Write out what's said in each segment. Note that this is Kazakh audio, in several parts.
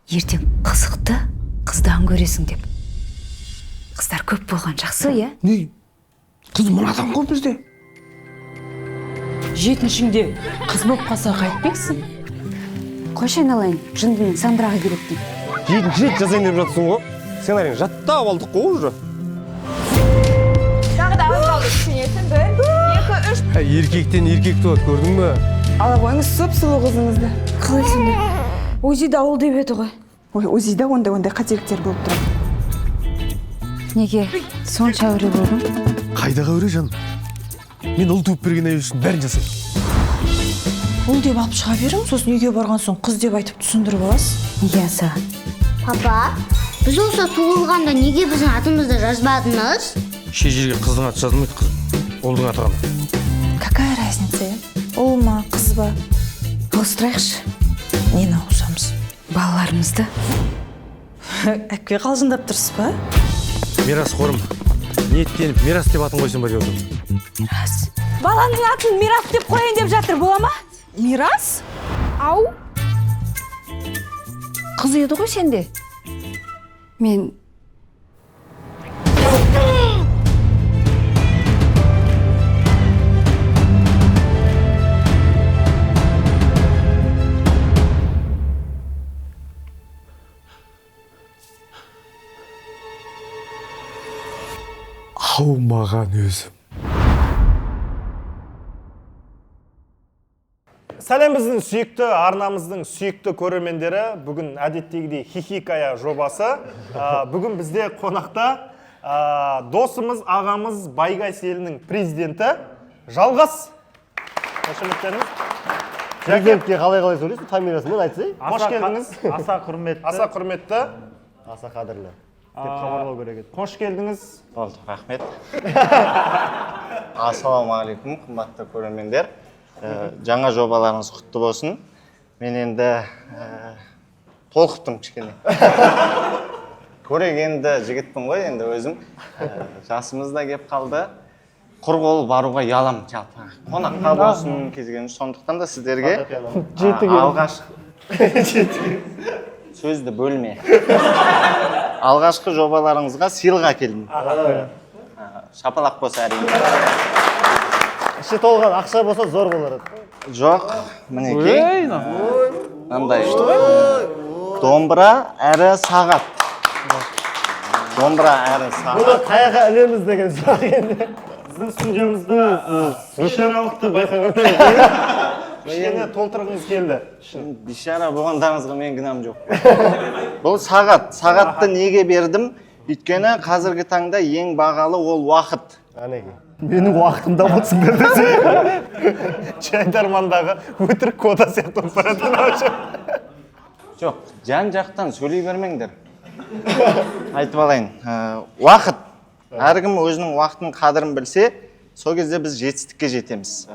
ертең қызықты қыздан көресің деп. Қыздар көп болған жақсы, иә? Не? Қыз мынадан ғой бізде. Жетіншіңде қыз болып қалса қайтпексің? Қойшы айналайын, жындының Сандраға керек дейді. Жетінші рет жазайын деп жатсың ғой. Сценарийін жаттап алдық қой уже. Тағы да аз қалды түсінетін. 1, 2, 3. Еркектен еркек туады, көрдің бе? Ала қойыңыз сұп-сұлу қызыңызды. Қалай сонда? Озида ауыл деп еді ғой. Ой, ОЗИда ондай қателіктер болып тұрады. Неге сонша әуре болдың? Қайдағы өре жаным? Мен ұл туып берген әйел үшін бәрін жасаймын. Ұл деп алып шыға берің, сосын үйге барған соң қыз деп айтып түсіндіріп аласыз. Неге аса? Папа, біз осы туылғанда неге біздің атымызды жазбадыңыз? Жерге қыздың аты жазылмайды, қыз. Ұлдың аты ғана. Какая разница? Ұл ма, қыз ба? Ауыстырайықшы Нені ауысамыз? балаларымызды. Әкпе қалжыңдап тұрсыз ба? Мирас қорым. Ниеттеніп Мирас деп атын қойсам ба деп отырмын. Мирас. Баланың атын Мирас деп қойын деп жатыр, бола ма? Мирас? Ау. Қыз еді ғой сенде. Мен Аумаған өзім. Сәлем біздің сүйікті арнамыздың сүйікті көрермендері. Бүгін әдеттегідей хихикая жобасы. Бүгін бізде қонақта досымыз, ағамыз Байгайс елінің президенті Жалғас. Қошеметтеріңіз. Президентке қалай сөйлейсің? Фамилиясымен айтсай. Қош келдіңіз. Аса құрметті. Аса құрметті. Аса қадірлі. Деп хабарлау керек еді. Қош келдіңіз. Болды, рахмет. Ассалаумағалейкум, қымбатты көрермендер. Жаңа жобаларыңыз құтты болсын. Мен енді толқыптым кішкене. Көрегенді жігітпін ғой, енді өзім. Жасымыз да кеп қалды. Құр қол баруға ұялам жалпы. Қонаққа болсын кезген. Сондықтан да сіздерге сөзді бөлме. Алғашқы жобаларыңызға сыйлық әкелдім. Шапалақ болса әрине. Іші толған ақша болса зор болар еді. Жоқ, мінекей. Мынандай домбыра әрі сағат. Домбыра әрі сағат. Бұны қаяға ілеміз деген сұрақ енді. Біздің студиямызда бишаралықты байқағанда кішкене толтырғыңыз келді. Бишара болғандарыңызға мен кінәм жоқ. Бұл сағат. Сағатты неге бердім? Өйткені қазіргі таңда ең бағалы ол уақыт. Әнеге. Менің уақытымда болсыңдар десе. Жайдармандағы өтірік кода сияқты болып барады. Жоқ, жан жақтан сөйлей бермеңдер. Айтып алайын. Уақыт. Әркім өзінің уақытының қадірін білсе, сол кезде біз жетістікке жетеміз.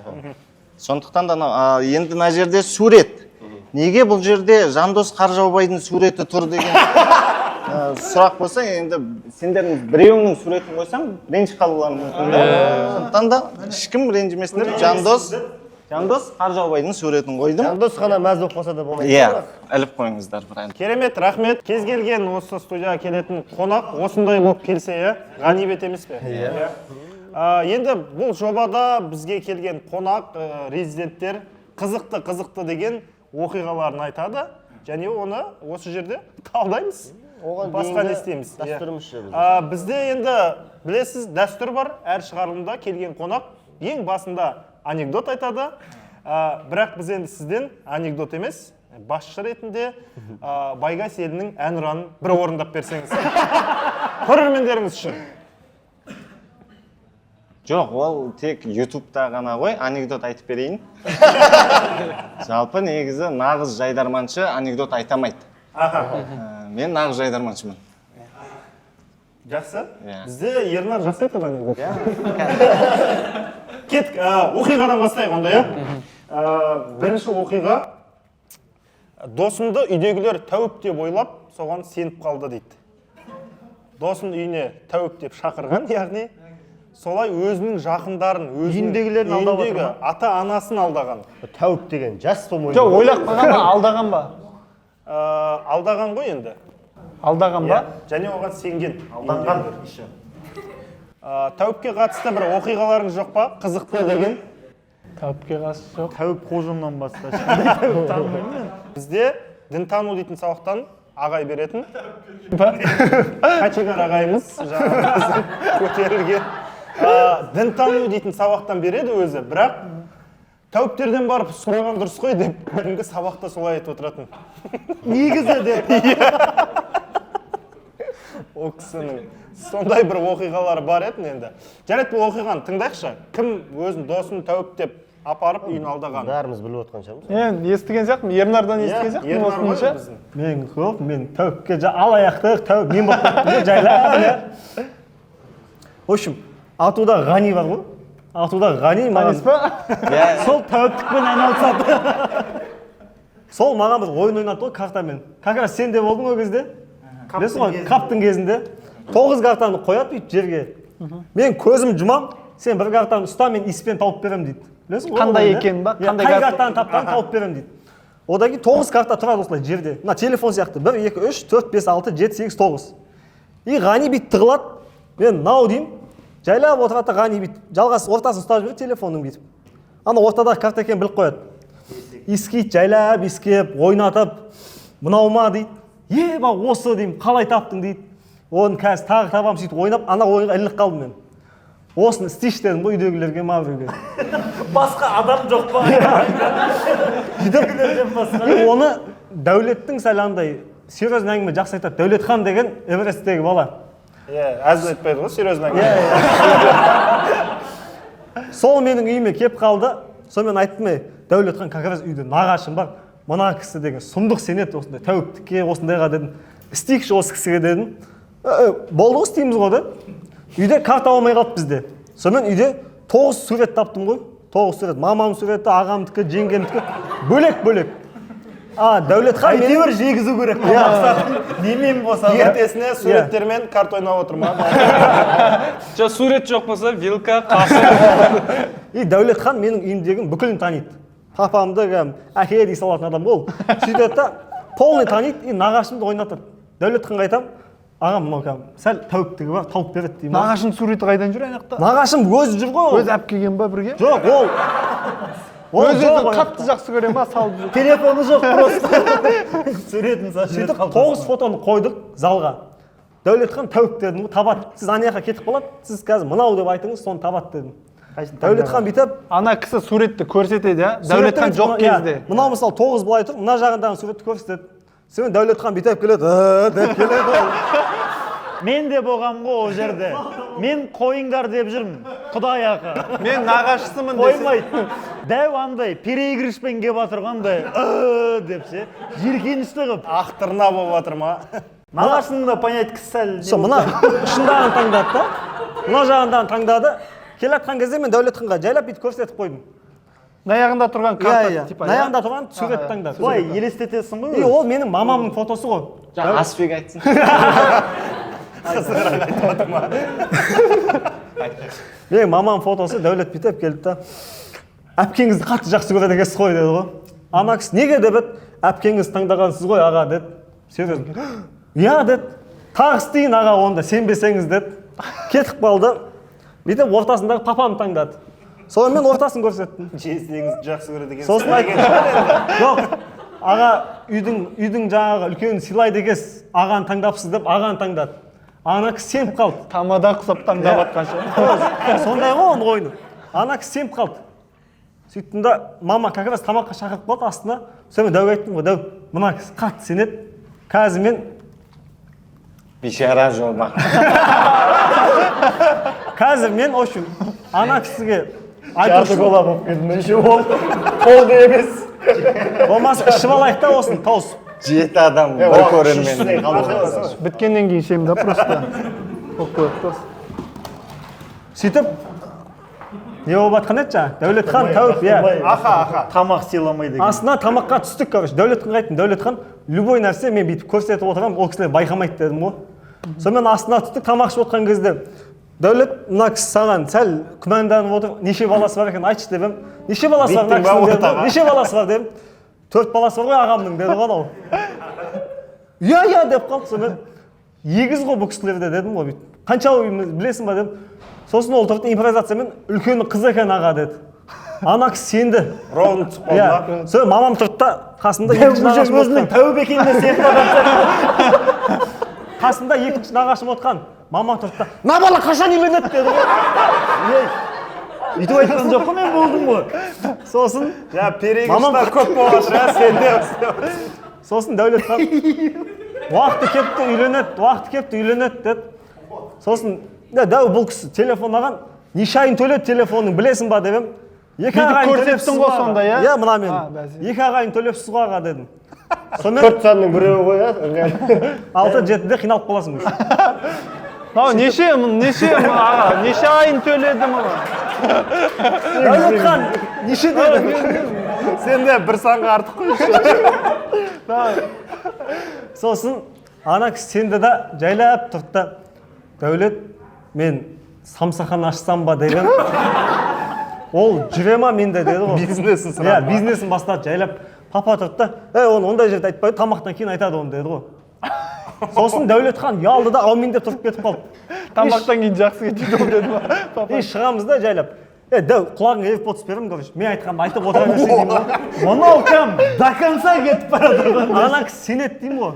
Сондықтан да енді мына жерде сурет. Неге бұл жерде Жандос Қаржаубайдың суреті тұр деген сұрақ болса, енді сендердің біреуінің суретін қойсам, ренжіп қалуларың мүмкін. Сондықтан да ешкім ренжімесіңдер. Жандос Қаржаубайдың суретін қойдым. Жандос қана мәз болып қалса да болмайды. Иә, іліп қойыңыздар бір. Керемет, рахмет. Кез келген осы студияға келетін қонақ осындай болып келсе, ғанибет емес пе? Иә. Енді бұл жобада бізге келген қонақ, резиденттер қызықты деген оқиғаларын айтады. Және оны осы жерде талдаймыз. Басқа не істейміз. Дәстүріміз ше Бізде енді білесіз, дәстүр бар. Әр шығарылымда келген қонақ ең басында анекдот айтады. Бірақ біз енді сізден анекдот емес, басшы ретінде Байгайс елінің әнұранын бір орындап берсеңіз. Көрермендеріңіз үшін. Жоқ, ол тек ютубта ғана ғой, анекдот айтып берейін. Жалпы негізі нағыз жайдарманшы анекдот айтамайды. Мен нағыз жайдарманшымын. Жақсы. Иә. Бізде Ернар жақсы айтады анекдот. Кеттік, оқиғадан бастайық онда, иә? Бірінші оқиға. Досымды үйдегілер тәуіп деп ойлап, соған сеніп қалды дейді. Досын үйіне тәуіп деп шақырған, яғни солай өзінің жақындарын, Үйіндегілерін алдап отыр ма? ата-анасын алдаған. Тәуіп деген жас болмайды. Жоқ, ойлап қалған ба, алдаған ба? алдаған ғой енді. Алдаған ба? Және оған сенген. Алданған еще. Тәуіпке қатысты бір оқиғаларыңыз жоқ па? Қызықты деген. Тәуіпке қатысы жоқ. Тәуіп қожымнан басқа. Танымаймын мен. Бізде дінтану дейтін сабақтан ағай беретін. Қачегар ағайымыз жаңағы көтерілген. Дінтану дейтін сабақтан береді өзі, бірақ тәуіптерден барып сұраған дұрыс қой деп кәдімгі сабақта солай айтып отыратын. Негізі деп. Ол кісінің сондай бір оқиғалары бар еді енді. Жарайды, бұл оқиғаны тыңдайықшы. Кім өзін досын тәуіп деп апарып үйін алдаған? Бәріміз біліп отқан шығармыз. Мен естіген сияқтымын, Ернардан естіген сияқтымын осынша. Мен көп, мен тәуіпке алаяқтық, тәуіп мен болып кеттім жайлап. В общем, атуда Ғани бар ғой. Атуда Ғани маған сол тәуіптікпен айналысады. Сол маған бір ойын ойнатты ғой картамен. Как раз сен де болдың ол кезде. Білесің ғой, каптың кезінде 9 картаны қояды бүйтіп жерге. Мен көзім жұмам, сен бір картаны ұста, мен испен тауып берем дейді. Қандай екен ба? Қай картаны тапқан тауып берем дейді. Одан кейін 9 карта тұрады осылай жерде. Мына телефон сияқты 1, 2, 3, 4, 5, 6, 7, 8, 9. И Ғани бүйтіп тығылады. Мен нау деймін. Жайлап отырады Ғани бүйтіп. Жалғас ортасын ұстап жүреді телефонның бүйтіп. Ана ортадағы карта екенін біліп қояды. Искейді, жайлап искеп, ойнатып. Мынау ма дейді. Еба осы деймін, қалай таптың дейді. Оны қазір тағы табам сөйтіп ойнап, ана ойынға ілініп қалдым мен. Осыны істейші дедім ғой үйдегілерге, ма біреуге. Басқа адам жоқ па? Үйдегілерден басқа. Оны Дәулеттің сәл андай серьезный әңгіме жақсы айтады. Дәулетхан деген Эвересттегі бала. Әзіл айтпайды ғой, серьезный әңгіме. Сол менің үйіме кеп қалды. Сонымен айттым, Дәулетхан как раз үйде нағашым бар. Мына кісі деген сұмдық сенеді осындай тәуіптікке, осындайға дедім. Істейікші осы кісіге дедім. Болды ғой, істейміз ғой деді. Үйде карта алмай қалды бізде. Сонымен үйде 9 сурет таптым ғой. 9 сурет. Мамам суреті, ағамдікі, жеңгемдікі. Бөлек-бөлек. Дәулетхан мені бір жегізу керек. Немен болса. Ертесіне суреттермен карта ойнап отырма. Сурет жоқ болса, вилка, қасы. И Дәулетхан менің үйімдегін бүкілін таниды. Папамды әке дей салатын адам ол. Сөйтеді да, полный таниды и нағашымды ойнатады. Дәулетханға айтам, ағам мынау сәл тәуіптігі бар, тауып береді деймін. Нағашың суреті қайдан жүр аяқта? Нағашым өзі жүр ғой ол. Өзі әп келген ба бірге? Жоқ, ол. Өзі қатты жақсы көре ма, салып жүр. Телефоны жоқ просто. Суретін салып. Сөйтіп 9 фотоны қойдық залға. Дәулетхан тәуіп дедім, табады. Сіз анаяққа кетіп қалады, сіз қазір мынау деп айтыңыз, соны табады дедім. Дәулетхан бүйтіп, ана кісі суретті көрсетеді, Дәулетхан жоқ кезде. Мынау мысалы 9 былай тұр, мына жағындағы суретті көрсетеді. Сонымен Дәулетхан бүйтіп келеді, деп келеді. Мен де болғам ғой ол жерде. Мен қойыңдар деп жүрмін. Құдай ақы. Мен нағашысымын десе. Қоймайды. Дәу андай переигрышпен кеп отырғандай депсе, жиркенішті қып. Ақтырна болып жатыр ма? Нағашының да понять кісі сәл. Со, мына ұшындағын таңдады да, мына жағындағын таңдады. Келатқан кезде мен Дәулетханға жайлап бүйтіп көрсетіп қойдым. Наяғында тұрған карта типа. Наяғында тұрған сурет таңдады. Былай елестетесің ғой. И ол менің мамамның фотосы ғой. Жаңа Асбек айтсын. Қызығырақ айтып отыр ма? Менің мамамның фотосы Дәулет бүйтіп келді да, әпкеңізді қатты жақсы көреді екенсіз ғой деді ғой. Ана кісі неге деп еді, әпкеңіз таңдағансыз ғой аға деді. Серьезно. Я деді, тағы істейін аға онда сенбесеңіз деді. Кетіп қалды. Бүйтіп ортасындағы папамды таңдады. Соны мен ортасын көрсеттім. Жесеңізді жақсы көреді екенсіз. Сосын айтты. Жоқ, аға үйдің жаңағы үлкен сыйлайды екенсіз, ағаны таңдапсыз деп ағаны таңдады. Ана кісі сеніп қалды. Тамада құсап таңдап атқанша. Сондай ғой оның ойыны. Ана кісі сеніп қалды. Сөйттім да, мама как раз тамаққа шақырып қалды астына. Сонымен Дәу айттым ғой, Дәу, мына кісі қатты сенеді. Қазір мен Бейшара жолма. Қазір мен, в общем, ана кісіге Жарты кола болып келдім. Неше ол? Қолды емес. болмаса ішіп алайық та осын, тауысып. 7 адам бір көрермен. Біткеннен кейін ішемін да просто. Сөйтіп, не болып жатқан еді жаңа? Дәулетхан тәуіп, Аха. Тамақ сыйламайды. Астына тамаққа түстік, короче. Дәулетханға айттым, Дәулетхан, любой нәрсе мен бүйтіп көрсетіп отырамын, ол кісілер байқамайды дедім ғой. Сонымен астына түстік, тамақ ішіп отқан кезде Дәулет, мына кісі саған сәл күмәнданып отыр, неше баласы бар екен, айтшы дедім. Неше баласы бар мына кісінің дедім. Неше баласы бар дедім. 4 баласы бар ғой ағамның деді ғой ол. иә деп қалды. Сонымен егіз ғой бұл кісілерде дедім ғой. Қанша білесің ба дедім. Сосын ол тұрды импровизациямен үлкені қыз екен аға деді. Ана кісі сенді. Ровно түсіп қалды ма? Сол мамам тұрды да қасында екінші нағашым өзінің тәуіп екеніне сеніп қасында екінші нағашым отқан. Мама тұрды да, на бала қашан үйленеді деді ғой. үйтіп айтқан жоқ қой, мен болдым ғой. Сосын перегіштар көп болып жатыр, сенде. Сосын Дәулетхан уақыты кепті үйленеді деді. Сосын дәу бұл кісі телефон алған, неше айын төледі телефонның білесің ба деп ем. Екі ағайын төлепсіз ғой сонда, иә? Иә, мына мен. Екі ағайын төлепсіз ғой аға дедім. Төрт санның біреуі ғой, иә? 6-7-де қиналып қаласың. Неше аға, неше айын төледі мұға? Дәулетхан, неше деді? Сен де бір санға артық қой. Сосын ана кісі сенді да жайлап тұрды да, Дәулет, мен самсахан ашсам ба деген. Ол жүре ма менде деді ғой. Бизнесін сұрады. Иә, бизнесін бастады жайлап. Папа тұрды да, оны ондай жерде айтпайды, тамақтан кейін айтады оны деді ғой. Сосын Дәулетхан ұялды да аумин деп тұрып кетіп қалды. Тамақтан кейін жақсы кетеді ол деді ма? Шығамыз да жайлап. Дәу, құлағың AirPods беремін, короче. Мен айтқанымды айтып отыра берсең деймін ғой. Мынау кім? До конца кетіп бара тұрған. Ана кісі сенеді деймін ғой.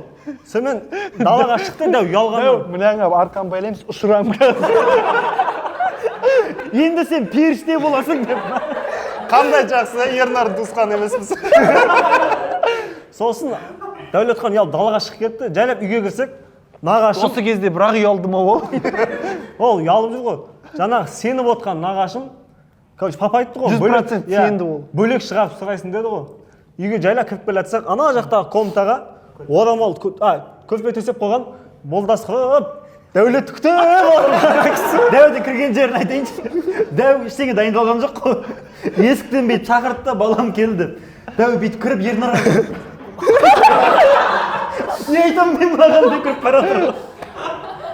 Сонымен далаға шықты, Дәу ұялған. Мынаңа арқан байлаймыз, ұшырам қазір. Енді сен періште боласың деп. Қандай жақсы, Ернар туысқан емеспіз. Сосын Дәулетхан ұялып далаға шығып кетті. Жайлап үйге кірсек, нағашым. Осы кезде бірақ ұялды ма ол? Ол ұялып жүр ғой. Жаңағы сеніп отқан нағашым, короче, папа айтты ғой. 100% сенді ол. Бөлек шығарып сұрайсың деді ғой. Үйге жайлап кіріп келе жатсақ, ана жақтағы комнатаға орамал көрпе төсеп қойған, молдас құрып, Дәулет күтіп Дәуді кірген жерін айтайыншы. Дәу ештеңе дайындалған жоқ қой. Есіктен бет шақырды да балам келді. Дәу бет кіріп Ернар не айтамын мен мынаған деп көріп бара тұрмын.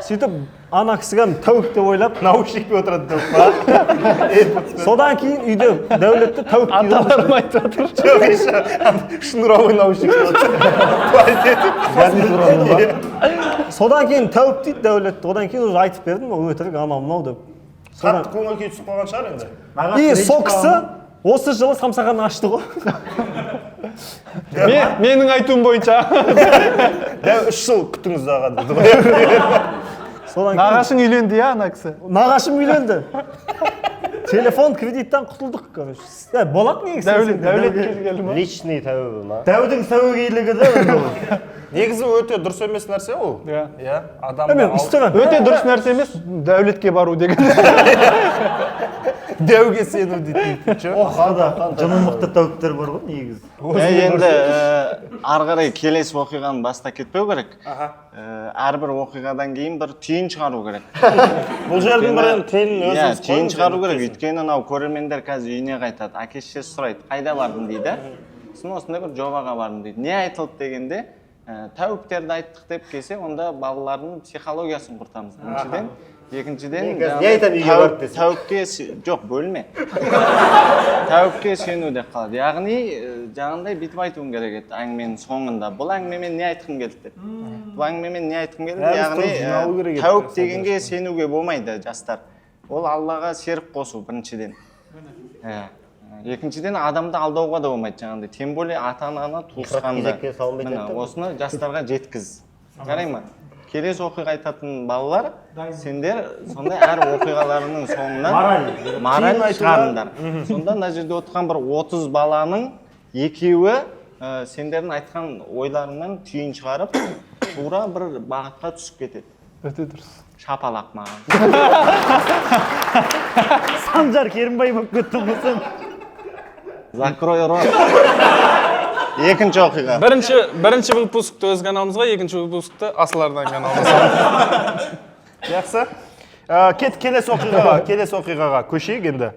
сөйтіп ана кісіге тәуіп деп ойлап наушникпен отырады деп па. Содан кейін үйде Дәулетті тәуіп дейді. Аталарым айтып жатыр. Жоқ, еще шнуровой наушникпен отырады. Содан кейін тәуіп дейді Дәулетті. Одан кейін уже айтып бердім, өтірік анау мынау деп. Қатты көңіл күй түсіп қалған шығар енді. И сол кісі осы жылы самсаған ашты ғой. Менің айтуым бойынша. Дәу 3 жыл күтіңіз аға деді ғой. Нағашың үйленді я ана кісі? Нағашым үйленді. Телефон кредиттен құтылдық, короче. Болады негізі. Дәулет келгелі ма? Личный тәуібі ма? Дәудің сәуегейлігі де. Негізі өте дұрыс емес нәрсе ол. Иә. Адамға өте дұрыс нәрсе емес, Дәулетке бару деген. Дәуге сену дейтін. Жыны мықты тәуіптер бар ғой негізі. Енді ары қарай келесі оқиғаны баста кетпеу керек. Әрбір оқиғадан кейін бір түйін шығару керек. Бұл жердің бірін түйінін өзіңіз қойыңыз. Түйін шығару керек. Өйткені анау көрермендер қазір үйіне қайтады. Әке-шешесі сұрайды, қайда бардың дейді. Сосын осындай бір жобаға бардым дейді. Не айтылды дегенде, тәуіптерді айттық деп келсе, онда балалардың психологиясын құртамыз. Екіншіден, тәуіпке жоқ, бөлме. Тәуіпке сену деп қалады. Яғни, жаңағындай бүйтіп айтуым керек еді әңгіменің соңында. Бұл әңгімемен не айтқым келді деп. Бұл әңгімемен не айтқым келді? Яғни, тәуіп дегенге сенуге болмайды жастар. Ол Аллаға серік қосу біріншіден. Екіншіден, адамды алдауға да болмайды жаңағындай. Тем более ата-ананы туысқанды. Осыны жастарға жеткіз. Жарай ма? Келесі оқиға айтатын балалар, сендер сондай әр оқиғаларының соңынан мораль шығарыңдар. Сонда мына жерде отырған бір 30 баланың екеуі сендердің айтқан ойларыңнан түйін шығарып, тура бір бағытқа түсіп кетеді. Өте дұрыс. Шапалақ маған. Санжар Керімбай болып кеттің ғой. Закрой рот. Екінші оқиға. Бірінші выпускты өз каналымызға, екінші выпускты Асылардан каналымызға. Жақсы. Келесі оқиғаға көшейік енді.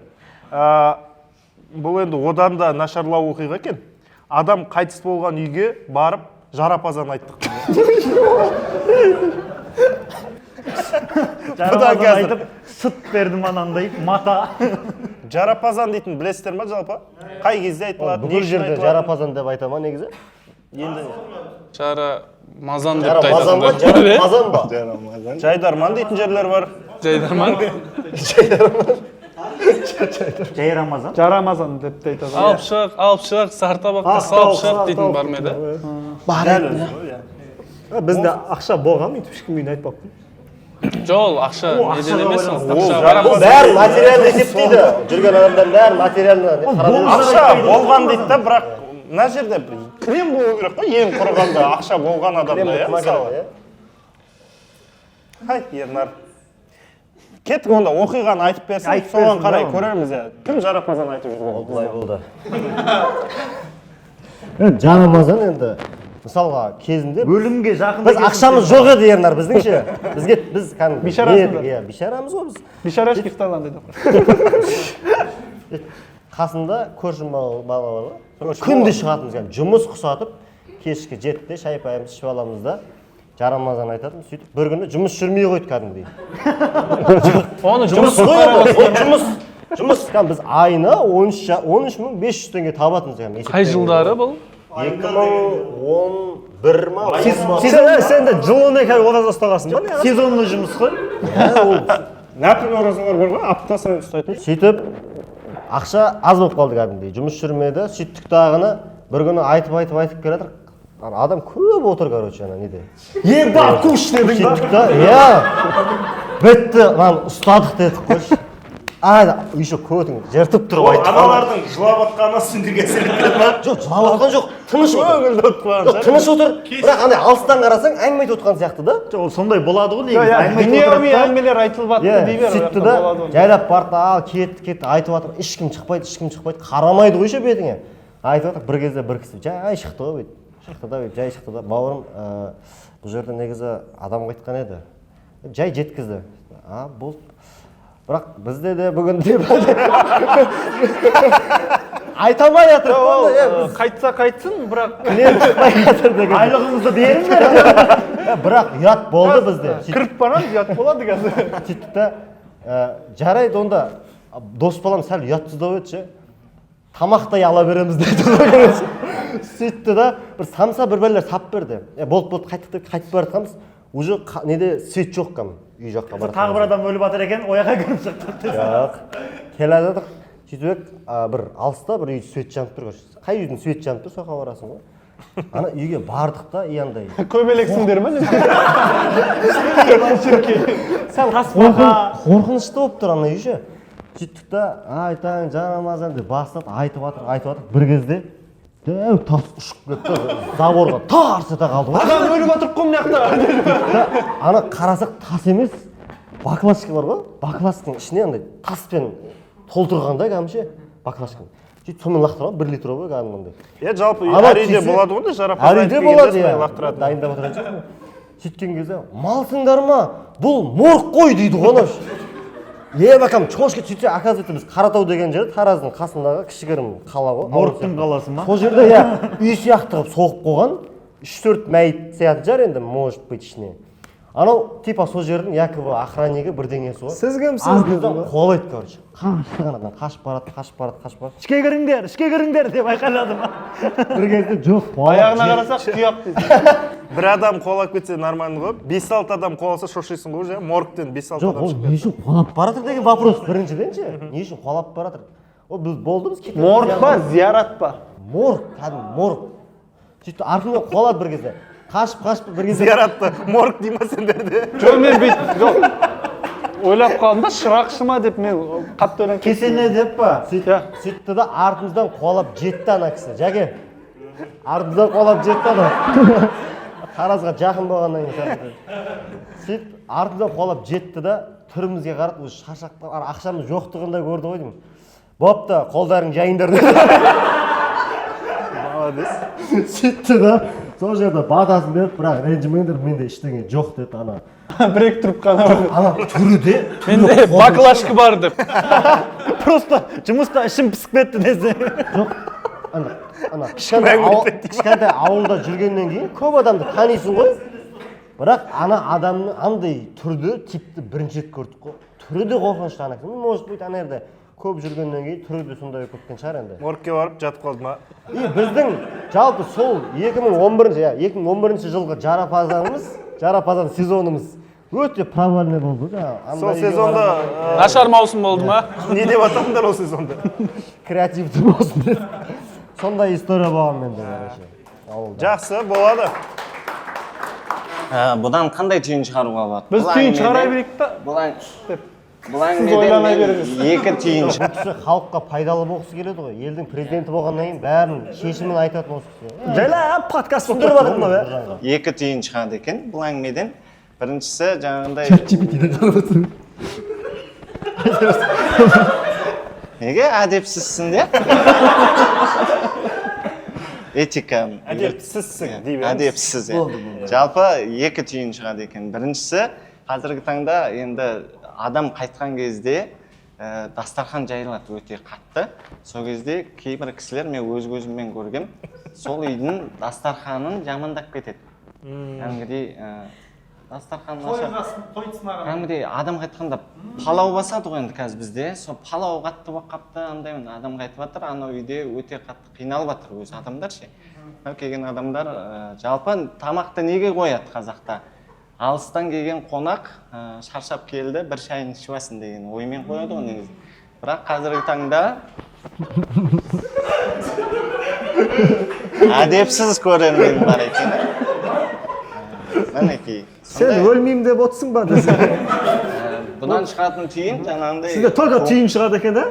Бұл енді одан да нашарлау оқиға екен. Адам қайтыс болған үйге барып жарапазан айттық. Жарапазан айтып, сұт бердім анандай, мата. Жарапазан дейтін білесіздер ма жалпы? Қай кезде айтылады? Бүкіл жерде жарапазан деп айта ма негізі? Жара мазан деп те айтатындар. Жарамазан ба? Жайдарман дейтін жерлер бар. Жайдарман. Жай Рамазан. Жарамазан деп те айтады. Алып шығ, сартабаққа салып шығ дейтін бар ма еді? Бізде ақша болған, мен ешкім үйіне айтпаппын. Жоқ, ақша неден емес. Бәрі материалды есептейді. Жүрген адамдар бәрі материалды. Ақша болған дейді да, бірақ мына жерде крем болу керек қой, ең құрығанда ақша болған адамда, иә, мысалы. Хай, Ернар. Кеттік онда, оқиғаны айтып берсін, соған қарай көрерміз, иә. Кім Жарамазан айтып жүрді? Олай болды. Жарамазан енді, мысалға кезінде Өлімге жақын. біз ақшамыз жоқ еді Ернар біздіңше. Біз кәдімгі Бишарасыңдар. Иә, бишарамыз ғой біз. Бишарашки Қытайлан дейді. Қасында көршім бала бар ғой. Күнде шығатынбыз, жұмыс құсатып, кешкі 7-те шай пайымыз ішіп аламыз да. Жарамазан айтатын, сөйтіп бір күні жұмыс жүрмей қойды кәдімгідей. Оны Жұмыс қой енді, жұмыс. Біз айына 13.500 теңге табатынбыз. Қай жылдары бұл? 2011 ма? Сен де жылына кәй ораза ұстағасың ба? Сезонлы жұмыс қой. Нәпіл оразалар бар ғой, апта сайын ұстайтын. Сөйтіп, ақша аз болып қалды кәдімгідей. Жұмыс жүрмеді, сөйттік дағыны бір күні айтып келатыр. Адам көп отыр, короче, неде. Еба, күш дедің ба? Сөйттік да, бітті, ұстадық дедік қойшы. Еще көтің жертіп тұрып айтып. Аналардың жылап атқаны сүндірге селеттеді ма? Жоқ, жылап атқан жоқ, тыныш отыр. Тыныш отыр, бірақ алыстан қарасаң әңгіме айтып отқан сияқты да. Ол сондай болады ғой негізі. Дүниеви әңгімелер айтылып атты дей бер. Сөйтті да, жайлап барды, кетті, айтып жатыр, ешкім шықпайды, қарамайды қойшы бетіңе. Айтып жатыр, бір кезде бір кісі, жай шықты ғой бейді. Жай шықты да, бауырым, бұл жерде негізі адам қайтқан еді. Жай жеткізді. Болды. Бірақ бізде де бүгін деп айтамай жатыр. Қайтса қайтсын, бірақ Айлығымызды беріңдер. Бірақ ұят болды бізде. кіріп барамыз, ұят болады қазір. Сөйтті да, жарайды онда дос балам сәл ұятсыздау еді, тамақтай ала береміз дейді. Сөйтті да, бір самса бір бәлелер сап берді. Болды, қайтып бара жатқанбыз. Уже неде свет жоқ кәм үй жаққа бара. Тағы бір адам өліп жатыр екен, ояқа кіріп шықты. Жоқ. Келе жатыр. Сөйтіп бір алыста бір үй свет жанып тұр. Қай үйдің свет жанып тұр, соқа барасың ғой. Ана үйге бардық та, андай. Көбелексіңдер ма? Қорқынышты болып тұр ана үйше. Сөйттік та, айтайын Жарамазан деп бастады, айтып жатыр. Бір кезде дәу тас ұшып кетті, заборға тарс ете қалды ғой. Адам өліп отырып қой мына жақта. Ана қарасақ тас емес, баклажка бар ғой, баклажканың ішіне андай таспен толтырғандай кәдімше баклажка. Сөйтіп сонымен лақтырған 1 литровый кәдімгідей. Жалпы әр үйде болады ғой, Жарапазан айтып келгенде лақтырады. Дайындап отырған шығар. Сөйткен кезде, малсыңдар ма? Бұл морг қой дейді ғой ана. Бакам чошке сөйтсе, оказывается біз Қаратау деген жер Тараздың қасындағы кішігірім қала ғой. Моргтың қаласы ма? Сол жерде үй сияқты қылып соғып қойған 3-4 мәйіт сияқты жар енді, может быть ішіне. Анау типа сол жердің якобы охраннигі бірдеңесі ғой. Сіз кімсіз деді ғой? Қуалайды, короче. Қашып барады. Ішке кіріңдер деп айқайлады ма? Бір кезде жоқ. Аяғына қарасақ тұяқ дейді. Бір адам қолап кетсе нормально ғой. 5-6 адам қоласа шошисың ғой, моргтен 5-6 адам жоқ, ол не үшін қолап баратыр деген вопрос біріншіден ше. Не үшін қолап баратыр? Ол біз болды біз кетіп. Морг па, зиярат па? Морг, кәдімгі морг. Сөйтіп артымен қолады бір кезде. Қашып бір кезде. Зияратты морг дейма сендерде. Жоқ, мен жоқ. Ойлап қалдым да, шырақшы ма деп мен қатты ойланып Кесене деп па? Сөйтті да артымыздан қолап жетті ана кісі. Жәке, артымыздан қолап жетті ана. Таразға жақын болғаннан кейін. Сөйтіп артымыздан қолап жетті да түрімізге қарады, өзі шаршақтап, ақшамыз жоқтығында көрді ғой деймін. Бопты, қолдарың жайыңдар деді. Сөйтті да сол жерде батасын беріп, бірақ ренжімеңдер, менде ештеңе жоқ деді ана. бір-ек тұрып қана. Ана түрі де. Менде баклажка бар деп. Просто жұмыста ішім пісіп кетті десе. Жоқ. Ана кішкентай ауылда жүргеннен кейін көп адамды танисың ғой. Бірақ ана адамның андай түрді, типті бірінші рет көрдік қой. Түрі де қорқынышты ана кісі. Может быть, ана жерде көп жүргеннен кейін түрі де сондай болып кеткен шығар енді. моргке барып жатып қалды ма? Біздің жалпы сол 2011 жылғы жарапазан сезонымыз өте провальный болды. Сол сезонда нашар маусым болды ма? не деп атадыңдар ол сезонда? креативті болсын деді. Сондай история болған менде, короче. Жақсы, болады. Бұдан қандай түйін шығаруға болады? Біз түйін шығара берейік та. Бұл әңгімеден мен екі түйін Бұл кісі халыққа пайдалы болғысы келеді ғой. Елдің президенті болғаннан кейін бәрін шешімін айтатын осы кісі. Жайлап подкаст түсіндіріп жатыр мына. екі түйін шығады екен бұл әңгімеден. Біріншісі жаңағындай неге әдепсізсің де? Этика. Әдепсізсің дей беріңіз. Әдепсіз. Жалпы екі түйін шығады екен. Біріншісі, қазіргі таңда енді адам қайтқан кезде дастархан жайылады өте қатты. Сол кезде кейбір кісілер мен өз көзіммен көргем, сол үйдің дастарханын жамандап кетеді. Кәдімгідей дастархан кәдімгідей адам қайтқанда палау басады ғой енді қазір бізде. Сол палау қатты болып қапты, андай адам қайтып жатыр, анау үйде өте қатты қиналып жатыр өз адамдар ше. Келген адамдар жалпы тамақты неге қояды қазақта? Алыстан келген қонақ шаршап келді, бір шайын ішіп алсын деген оймен қояды ғой негізі. Бірақ қазіргі таңда әдепсіз көрермен бар екен. Мінекей. Сен өлмеймін деп отырсың ба десе. Бұдан шығатын түйін жаңағындай. Сізде только түйін шығады екен да?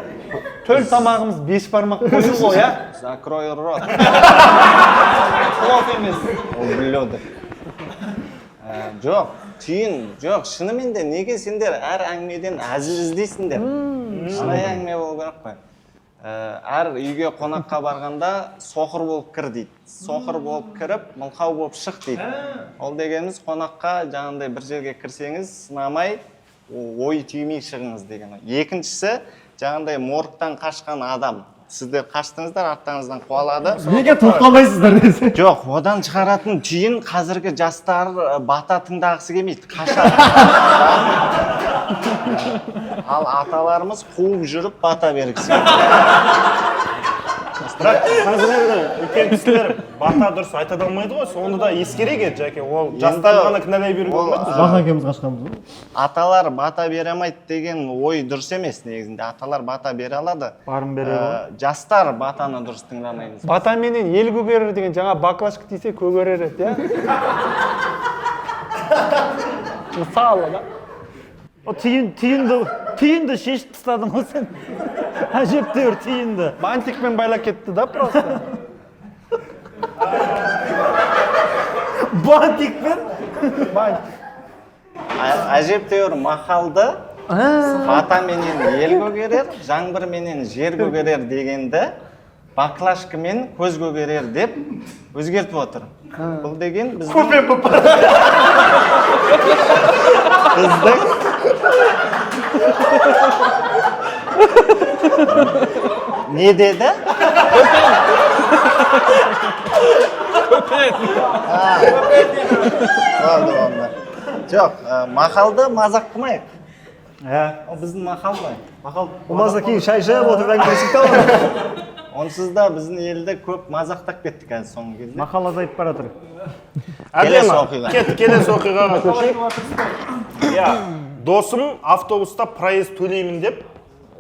Төл тамағымыз 5 бармақ қою ғой, а? Закрой рот. Плов емес. Ол блюдо. Жоқ, түйін, жоқ, шынымен де неге сендер әр әңгімеден әзіл іздейсіңдер? Шынайы әңгіме болу керек қой. Әр үйге қонаққа барғанда соқыр болып кір дейді. Соқыр болып кіріп, мылқау болып шық дейді. Ол дегеніміз қонаққа жаңағындай бір жерге кірсеңіз, сынамай, ой түймей шығыңыз деген. Екіншісі, жаңағындай моргтан қашқан адам. Сіздер қаштыңыздар, арттарыңыздан қуалады. Неге тоқталмайсыздар десе? Жоқ, одан шығаратын түйін қазіргі жастар бата тыңдағысы келмейді, қашады. Ал аталарымыз қуып жүріп бата бергісі келеді. Бірақ қазір үлкен кісілер бата дұрыс айта алмайды ғой, соны да ескере кет, жәке. Ол жастар ғана кінәлай беруге болмайды. Бақа екеуміз қашқанбыз ғой. Аталар бата бере алмайды деген ой дұрыс емес негізінде. Аталар бата бере алады. Барын бере алады. Жастар батаны дұрыс тыңдамайды. Бата менен ел көгерер деген жаңа баклашка тисе көгерер еді, я? Мысалы да. О түйінді шешіп тастадың ғой сен. Әжептәуір түйінді. Бантикпен байлап кетті да просто. Бантикпен? Әжептәуір мақалды бата менен ел көгерер, жаңбыр менен жер көгерер дегенді баклашка мен көз көгерер деп өзгертіп отыр. Бұл деген біздің не деді? Жоқ, мақалды мазақ қылмайық. Ол біздің мақал ғой. Болмаса кейін шай жайып отырып әңгімелесіп та алады. Онсыз да біздің елді көп мазақтап кетті қазір соңғы кезде. Мақал азайып бара жатыр. Келесі оқиғаға көшейік. Иә, досым автобуста проезд төлеймін деп,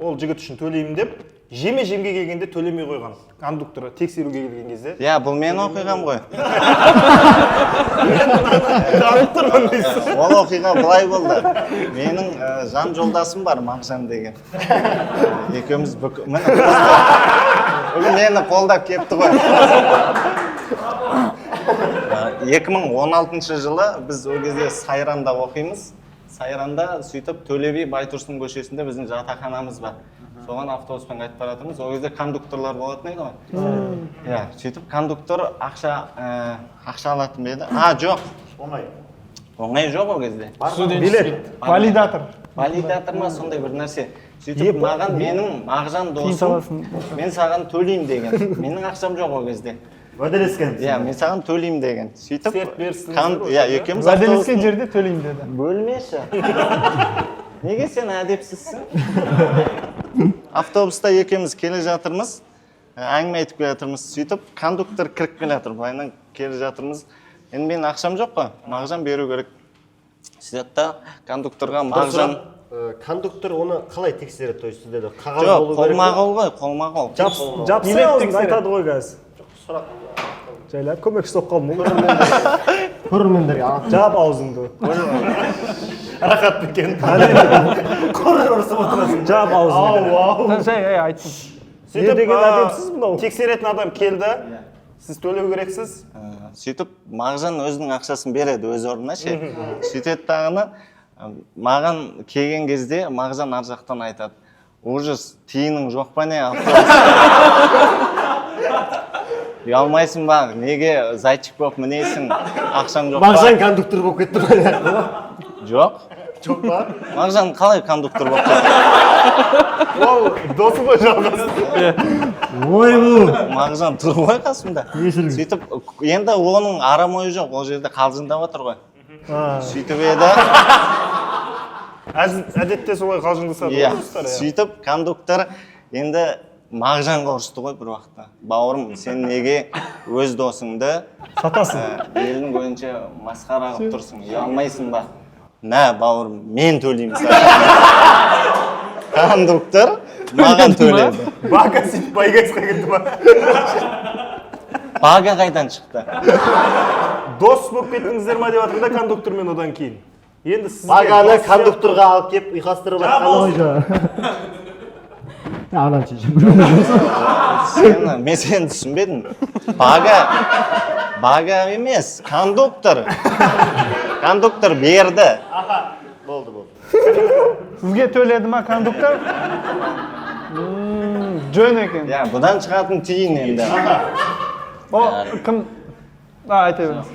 ол жігіт үшін төлеймін деп, жеме-жемге келгенде төлемей қойған. Кондукторы тексеруге келген кезде. Иә, бұл мен оқиғам ғой. Кондуктормын дейсіз. Ол оқиға былай болды. Менің жан жолдасым бар, Мағжан деген. Екеуміз мені қолдап кепті ғой. 2016 жылы біз ол кезде Сайранда оқимыз. Сайранда сөйтіп Төле би Байтұрсын көшесінде біздің жатақханамыз бар. Соған автобуспен қайтып бара жатырмыз. Ол кезде кондукторлар болатын еді ғой. Иә, сөйтіп кондуктор ақша алатын ба еді? Жоқ. Оңай жоқ ол кезде. Билет, валидатор. Валидатор ма сондай бір нәрсе. Сөйтіп маған менің Мағжан досым, мен саған төлеймін деген. Менің ақшам жоқ ол кезде. Уәделескен. Иә, мен саған төлеймін деген. Сөйтіп серт берсін. иә, екеуміз уәделескен жерде төлеймін деді. бөлмеші. Неге сен әдепсізсің? Автобуста екеуміз келе жатырмыз, әңгіме айтып келе жатырмыз. Сөйтіп, кондуктор кіріп келе жатыр. Былайынан келе жатырмыз. Енді мен ақшам жоқ қой, мағжан беру керек. Сөйтеді да кондукторға мағжан... Кондуктор оны қалай тексереді? То есть сіздерде қағаз Жоқ, болу керек? қолма-қол ғой, қолма-қол. Жапсы аузыңды айтады ғой қазір. Жайлап көмекші соқ қалдым ғой. Көрермендерге Жап аузыңды. рахат екен. Көрер ұрсып отырасың. Жап аузыңды. Таншай, айтсын. Сөйтіп, деген әдемсіз мынау. тексеретін адам келді. Сіз төлеу керексіз. Сөйтіп, мағжан өзінің ақшасын береді өз орнына ше. Сөйтеді дағыны, маған келген кезде мағжан ар жақтан айтады. Ужас, тиының жоқ па не? Ұялмайсың ба? Неге зайчик болып мінесің? Ақшаң жоқ па? Мағжан кондуктор болып кетті ба? Жоқ. Жоқ па? Мағжан қалай кондуктор болып кетті? Ол досы ғой жалғыз. Ой бұл. Мағжан тұр ғой қасымда. Сөйтіп, енді оның арам ойы жоқ, ол жерде қалжыңдап отыр ғой. Сөйтіп еді. Әдетте солай қалжыңдасады. Иә, сөйтіп кондуктор енді мағжанға ұрысты ғой бір уақытта. Бауырым, сен неге өз досыңды Сатасың. елдің көзінше масқара қылып тұрсың, ұялмайсың ба? Нә, бауырым, мен төлеймін саған. Кондуктор маған төледі. Бага сөйтіп байгайсқа кетті ба? Бага қайдан шықты? Дос болып кеттіңіздер ма деп жатыр да кондуктормен одан кейін. Енді сізге Баганы кондукторға алып кеп ұйқастырып Мен сені түсінбедім. Бага емес, кондуктор. Кондуктор берді. Болды, болды. Сізге төледі ма кондуктор? Жөн екен. Иә, бұдан шығатын тиын енді. О, кім? Айта беріңіз.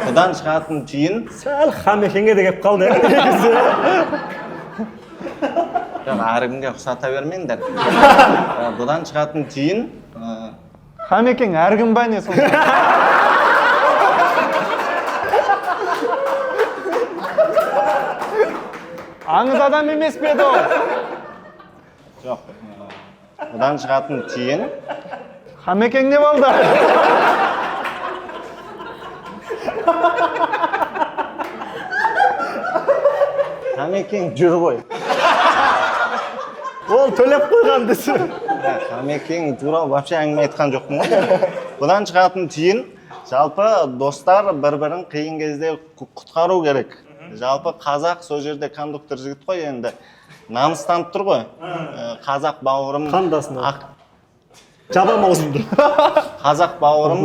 Бұдан шығатын тиын. Сәл хамекеңе де кеп қалды. Жоқ, әркімге ұқсата бермеңдер. Бұдан шығатын тиын. Хамекең әркім ба не сонда? Аңыз адам емес пе еді ол? Жоқ. Бұдан шығатын тиын. Хамекең не болды? Хамекең жүр ғой. Ол төлеп қойған десі. Хамекең туралы вообще әңгіме айтқан жоқпын ғой. Бұдан шығатын тиын, жалпы достар бір-бірін қиын кезде құтқару керек. Жалпы қазақ сол жерде кондуктор жігіт қой енді. Намыстанып тұр ғой. Қазақ бауырым... Қандасың. Жабам аузымды. Қазақ бауырым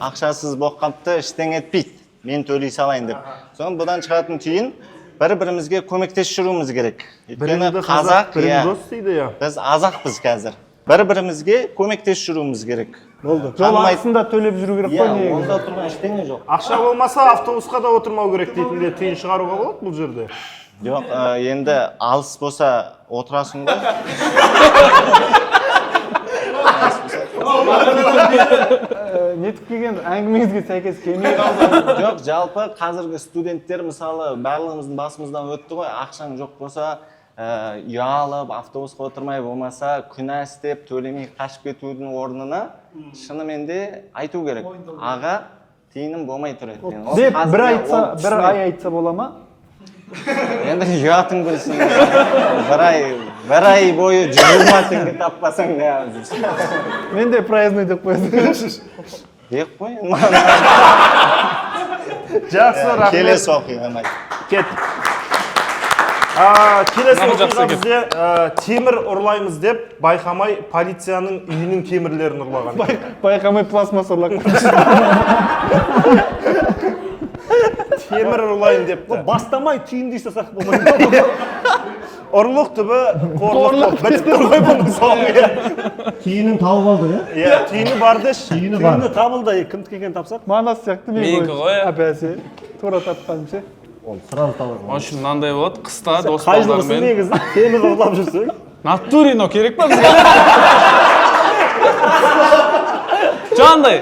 ақшасыз болып қалыпты, іштен етпейді. Мен төлей салайын деп. Соң бұдан шығатын тиын бір-бірімізге көмектесіп жүруіміз керек. Өйткені қазақ, біз азақпыз қазір. Бір-бірімізге көмектесіп жүруіміз керек. Болды. Жол ақысында төлеп жүру керек қой негізі. Онда тұрған ештеңе жоқ. Ақша болмаса автобусқа да отырмау керек дейтінде тиын шығаруға болады бұл жерде. Жоқ, енді алыс болса отырасың ғой. Нетіп келген әңгімеңізге сәйкес келмей қалды. Жоқ, жалпы қазіргі студенттер мысалы барлығымыздың басымыздан өтті ғой, ақшаң жоқ болса ұялып, автобусқа отырмай болмаса күнә істеп төлемей қашып кетудің орнына шынымен де айту керек. Аға, тиыным болмай тұр еді. Деп бір ай айтса бола ма? Енді ұятың білсін. Бір ай бойы 120 теңге таппасаң не жүрсің. Мен де праздный деп қойдым. Бек қой. Жақсы, рахмет. Келесі оқиға. Кет. Келесі оқиғамызде темір ұрлаймыз деп байқамай полицияның үйінің темірлерін ұрлаған. Байқамай пластмас ұрлап. Темір ұрлайын деп. Бастамай түйін дейсі сақ болмайды. Ұрлық түбі қорлық бітіп тұр ғой бұның соңы. Түйінін тауып алды, Иә, түйіні барды. Түйіні табылды, кімді келген тапсақ? Манас сияқты Менікі ғой. Әпәсе, тура тапқаным ше. Оны сразу табылды. Вообще мынандай болады, қыста Қай достармен. жылғысы негізі темір ұрлап жүрсің? Натурино керек па бізге? Жаңағындай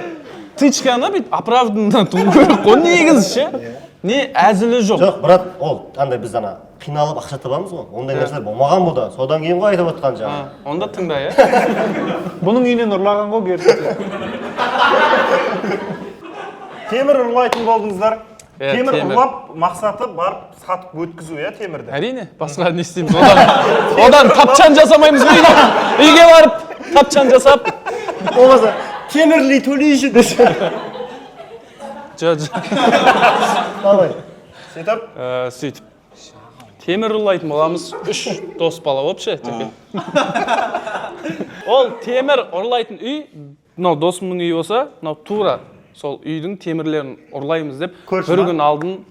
тычканы бүйтіп оправданно туу керек қой негізі ше. Не әзілі жоқ. Жоқ, брат, ол андай біз ана қиналып ақша табамыз ғой. Ондай нәрселер болмаған бұда. Содан кейін ғой айтып отқан жаңа. Онда тыңда, иә. Бұның үйінен ұрлаған ғой керісінше. Темір ұрлайтын болдыңыздар. Иә, Темір темір. ұрлап, мақсаты барып сатып өткізу, иә, темірді. Әрине, басқа не істейміз? Одан тапчан жасамаймыз ғой. Үйге барып тапчан жасап. Болмаса темірлей төлейші десе. Жоқ. Давай. Сөйтіп. Темір ұрлайтын боламыз, 3 дос бала вообще. Ол темір ұрлайтын үй, мынау досымның үйі болса, мынау тура сол үйдің темірлерін ұрлаймыз деп, бір күн алдын.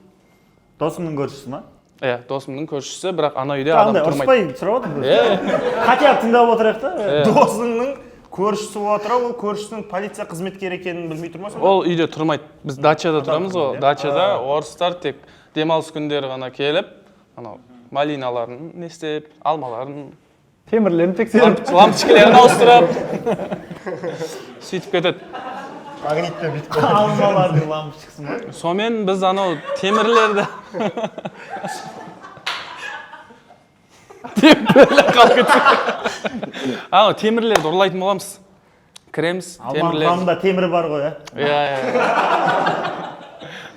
Досымның көршісі ма? Иә, досымның көршісі, бірақ ана үйде адам тұрмайды. Ұрыспай сұрап отырмын. Қатияп тыңдап отырайық та. Досыңның көршісі отырып, ол көршісінің полиция қызметкері екенін білмей тұрмаса? Ол үйде тұрмайды. Біз дачада тұрамыз ғой. Дачада орыстар тек демалыс күндері ғана келіп, малиналарын не істеп, алмаларын, Темірлерін тексеріп. лампочкаларын ауыстырып, сөйтіп кетеді. Магнитпен бүйтіп Алмалардың лампочкасы ма? Сонымен біз анау темірлерді темірлерді ұрлайтын боламыз. Кіреміз, темірлер. Алманың темірі бар ғой, Иә.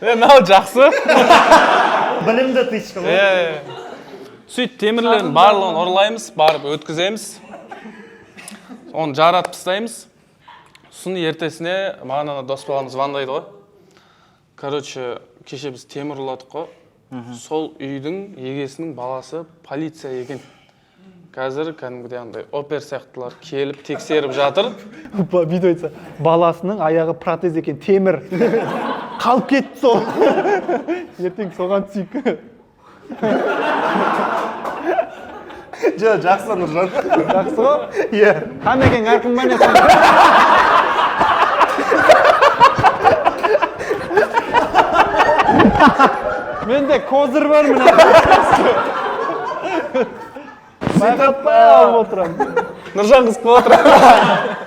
Мынау жақсы. Білімді тычка ғой. Сөйтіп темірлердің барлығын ұрлаймыз, барып өткіземіз. Оны жаратып тастаймыз. Сосын ертесіне маған ана дос баламыз звондайды ғой. Короче, кеше біз темір ұрладық қой. Сол үйдің егесінің баласы полиция екен. Қазір кәдімгідей андай опер сияқтылар келіп тексеріп жатыр. Бүйтіп айтса, баласының аяғы протез екен, темір. Қалып кетті сол. Ертең соған түсейік. Жақсы, Нұржан. Жақсы ғой? Иә. Қамекен әркім бәне сон. Менде козыр бар мына. Байқатпай алып отырамын. Нұржан қыз қылып отыр.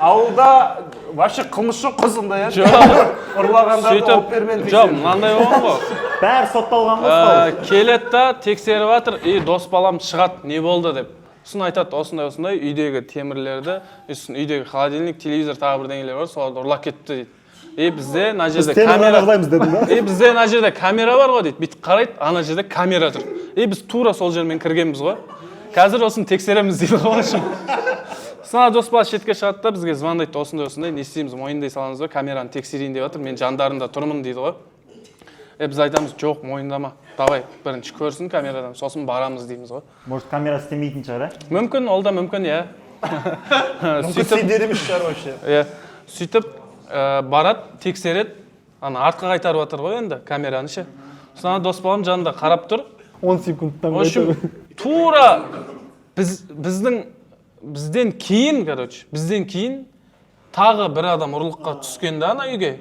Ауылда вообще қылмыс жоқ қызында, иә? Ұрлағандарды опермен тексеріп. Жоқ, мынандай болған ғой. Бәрі сотталған ғой. Келеді да, тексеріп жатыр, дос балам шығады, не болды деп. Сосын айтады, осындай үйдегі темірлерді, үйдегі холодильник, телевизор тағы бірдеңелер бар, соларды ұрлап кетті дейді. Бізде ана жерде камера. Бізде ана жерде камера бар ғой дейді. Бүйтіп қарайды, ана жерде камера тұр. Біз тура сол жермен кіргенбіз ғой. Қазір осыны тексереміз дейді ғой. Сына дос бала шетке шығады да бізге звондайды, осындай, не істейміз, мойындай саламыз ба, камераны тексерейін деп жатыр, мен жандарында тұрмын дейді ғой. Біз айтамыз, жоқ, мойындама, давай, бірінші көрсін камерадан, сосын барамыз дейміз ғой. Может, камера істемейтін шығар, Мүмкін, ол да мүмкін, иә. Мүмкін сендеріміз шығар вообще. Сөйтіп барады, тексереді, артқа қайтарып жатыр ғой енді камераны ше. Сосын дос балам жанында қарап тұр. 10 секундтан қайтарып. Тура бізден кейін тағы бір адам ұрлыққа түскенде ана үйге.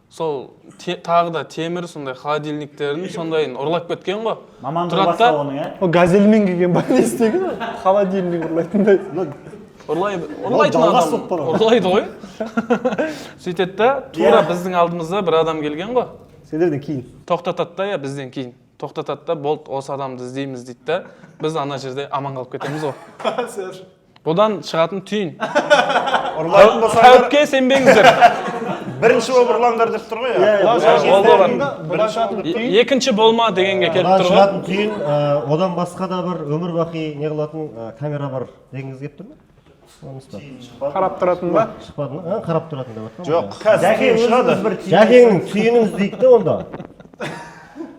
Сол тағы да темір, сондай холодильниктерін сондайын ұрлап кеткен ғой. Мамандығы басқа оның, иә? О, газельмен келген ба не істеген? Холодильник ұрлайтындай. Ұрлайды ғой. Сөйтеді да, тура біздің алдымызда бір адам келген ғой. Сендерден кейін. Тоқтатады да, бізден кейін. Тоқтатады да, болды, осы адамды іздейміз дейді да, біз ана жерде аман қалып кетеміз ғой. Бұдан шығатын түйін. Қауіпке сенбеңіздер. Бірінші болып ұрлаңдар деп тұр ғой, екінші болма дегенге келіп тұр ғой. Шығатын түйін, одан басқа да бір өмір бақи не қылатын камера бар дегіңіз келіп тұр ма? Қарап тұратын ба? Шықпады ма? Қарап тұратын да бар. Жоқ, Жәкеңнің түйінін іздейді де онда.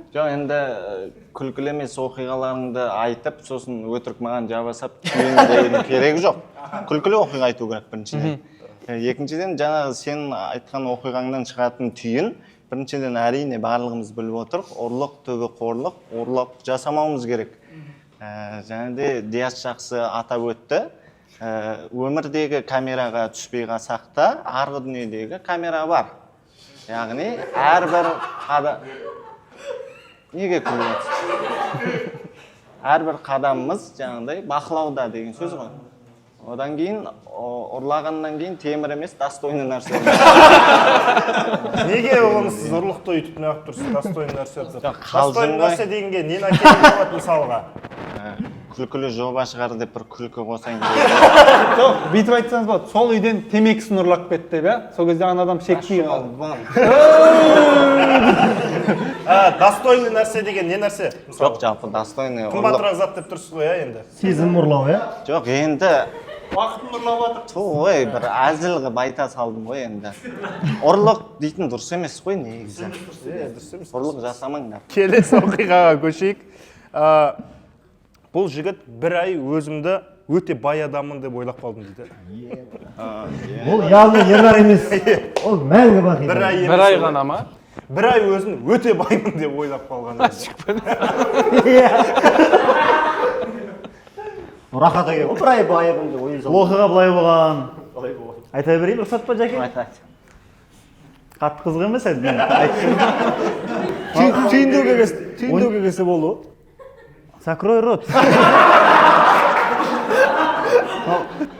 Жоқ, енді күлкілі емес оқиғаларыңды айтып, сосын өтірік маған жабасап, түйін керегі жоқ. Күлкілі оқиға айту керек біріншіден. Екіншіден, жаңағы сен айтқан оқиғаңнан шығатын түйін, біріншіден әрине барлығымыз біліп отырық, ұрлық түбі қорлық, ұрлық жасамауымыз керек. Және де Диас жақсы атап өтті. Өмірдегі камераға түспей қалсақ та, арғы дүниедегі камера бар. Яғни әрбір неге күліп жатсыз? Әрбір қадамымыз жаңағыдай бақылауда деген сөз ғой. Одан кейін ұрлағаннан кейін темір емес, достойны нәрсе. Неге оны сіз ұрлықты өйтіп неғып тұрсыз, достойны нәрсе? Достойны нәрсе дегенге нені әкеліп болады мысалға? күлкілі жоба шығар деп бір күлкі қосаң Жоқ, бүйтіп айтсаңыз болады. Сол үйден темекісін ұрлап кетті деп, иә? Сол кезде ана адам шекпей қалды. Достойный нәрсе деген не нәрсе? Жоқ, жалпы достойный. Қымбатырақ зат деп тұрсыз ғой, енді. Сезім ұрлау, иә? Жоқ, енді Уақытын ұрлап жатыр. ой, бір әзіл қылып айта салдым ғой енді. Ұрлық дейтін дұрыс емес қой негізі. Ұрлық жасамаңдар. Келесі оқиғаға көшейік. Бұл жігіт бір ай өзімді өте бай адаммын деп ойлап қалдым дейді. Ол явно ерлар емес. Ол мәңгі бақи. Бір ай ғана ма? Бір ай өзін өте баймын деп ойлап қалған. Рахат екен. Бір ай байыбын деп ойын салды. Оқиға былай болған. Айта берейін, рұқсат па жәке? Айта. Қатты қызық емес енді. Түйіндеуге келсе болды. Закрой рот.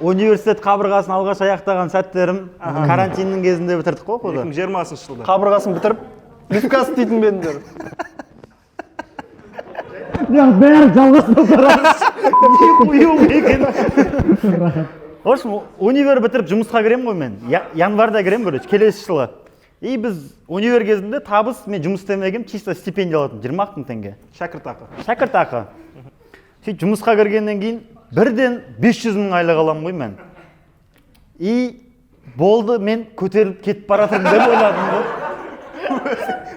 Университет қабырғасын алғаш аяқтаған сәттерім карантиннің кезінде бітірдік қой оқуды. 2020 жылда. Қабырғасын бітіріп, лифкас дейтін бендер. Бәрі жалғыз В общем, универ бітіріп жұмысқа кірем ғой мен. Январда кірем, короче, келесі жылы. И біз универ кезінде табыс, мен жұмыс істемегенмін, чисто стипендия алатым, 20 мың теңге. Шәкіртақы. Сөйтіп жұмысқа кіргеннен кейін бірден 500 мың айлық аламын ғой мен. И болды, мен көтеріліп кетіп баратырмын деп ойладым ғой.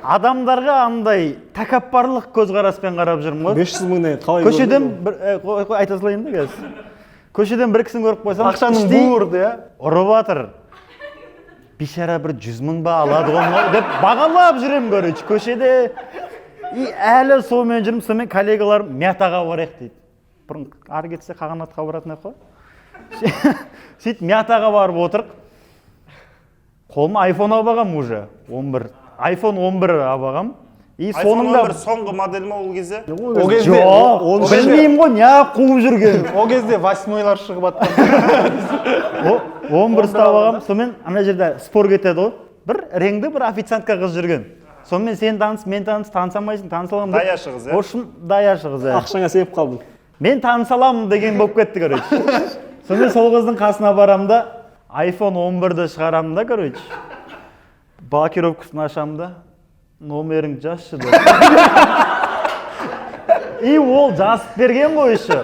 Адамдарға андай тәкаппарлық көзқараспен қарап жүрмін ғой. 500 мыңнан қалай Көшеден айта салайын да қазір. Көшеден бір кісіні көріп қойсам, ақшаның буырды, иә? Ұрып жатыр. Бейшара бір 100 мың ба алады ғой деп бағалап жүрем, короче, көшеде. И әлі сонымен жүрмін, сонымен коллегаларым мятаға барайық дейді. Бұрын ары кетсе қағанатқа баратын ақ қой. Сөйтіп мятаға барып отырық. Қолыма iPhone алып алғам уже, 11. iPhone 11 алып алғам. И соныңда соңғы модель ма ол кезде? Жоқ, білмеймін ғой, неғып қуып жүрген. О кезде 8-ойлар шығып аттан. 11 ұстап алғам, сонымен ана жерде спор кетеді ғой. Бір реңді бір официантка қыз жүрген. Сонымен сен таныс, мен таныс, танысамайсың, танысаламын деп. Даяшы қыз, В общем, даяшы қыз. Ақшаңа сеп қалдым. Мен танысаламын деген болып кетті, короче. Сонымен сол қыздың қасына барам да, iPhone 11-ді шығарам да, короче. Блокировкасын ашам да, номерің жазшы деп. И ол жазып берген ғой еще.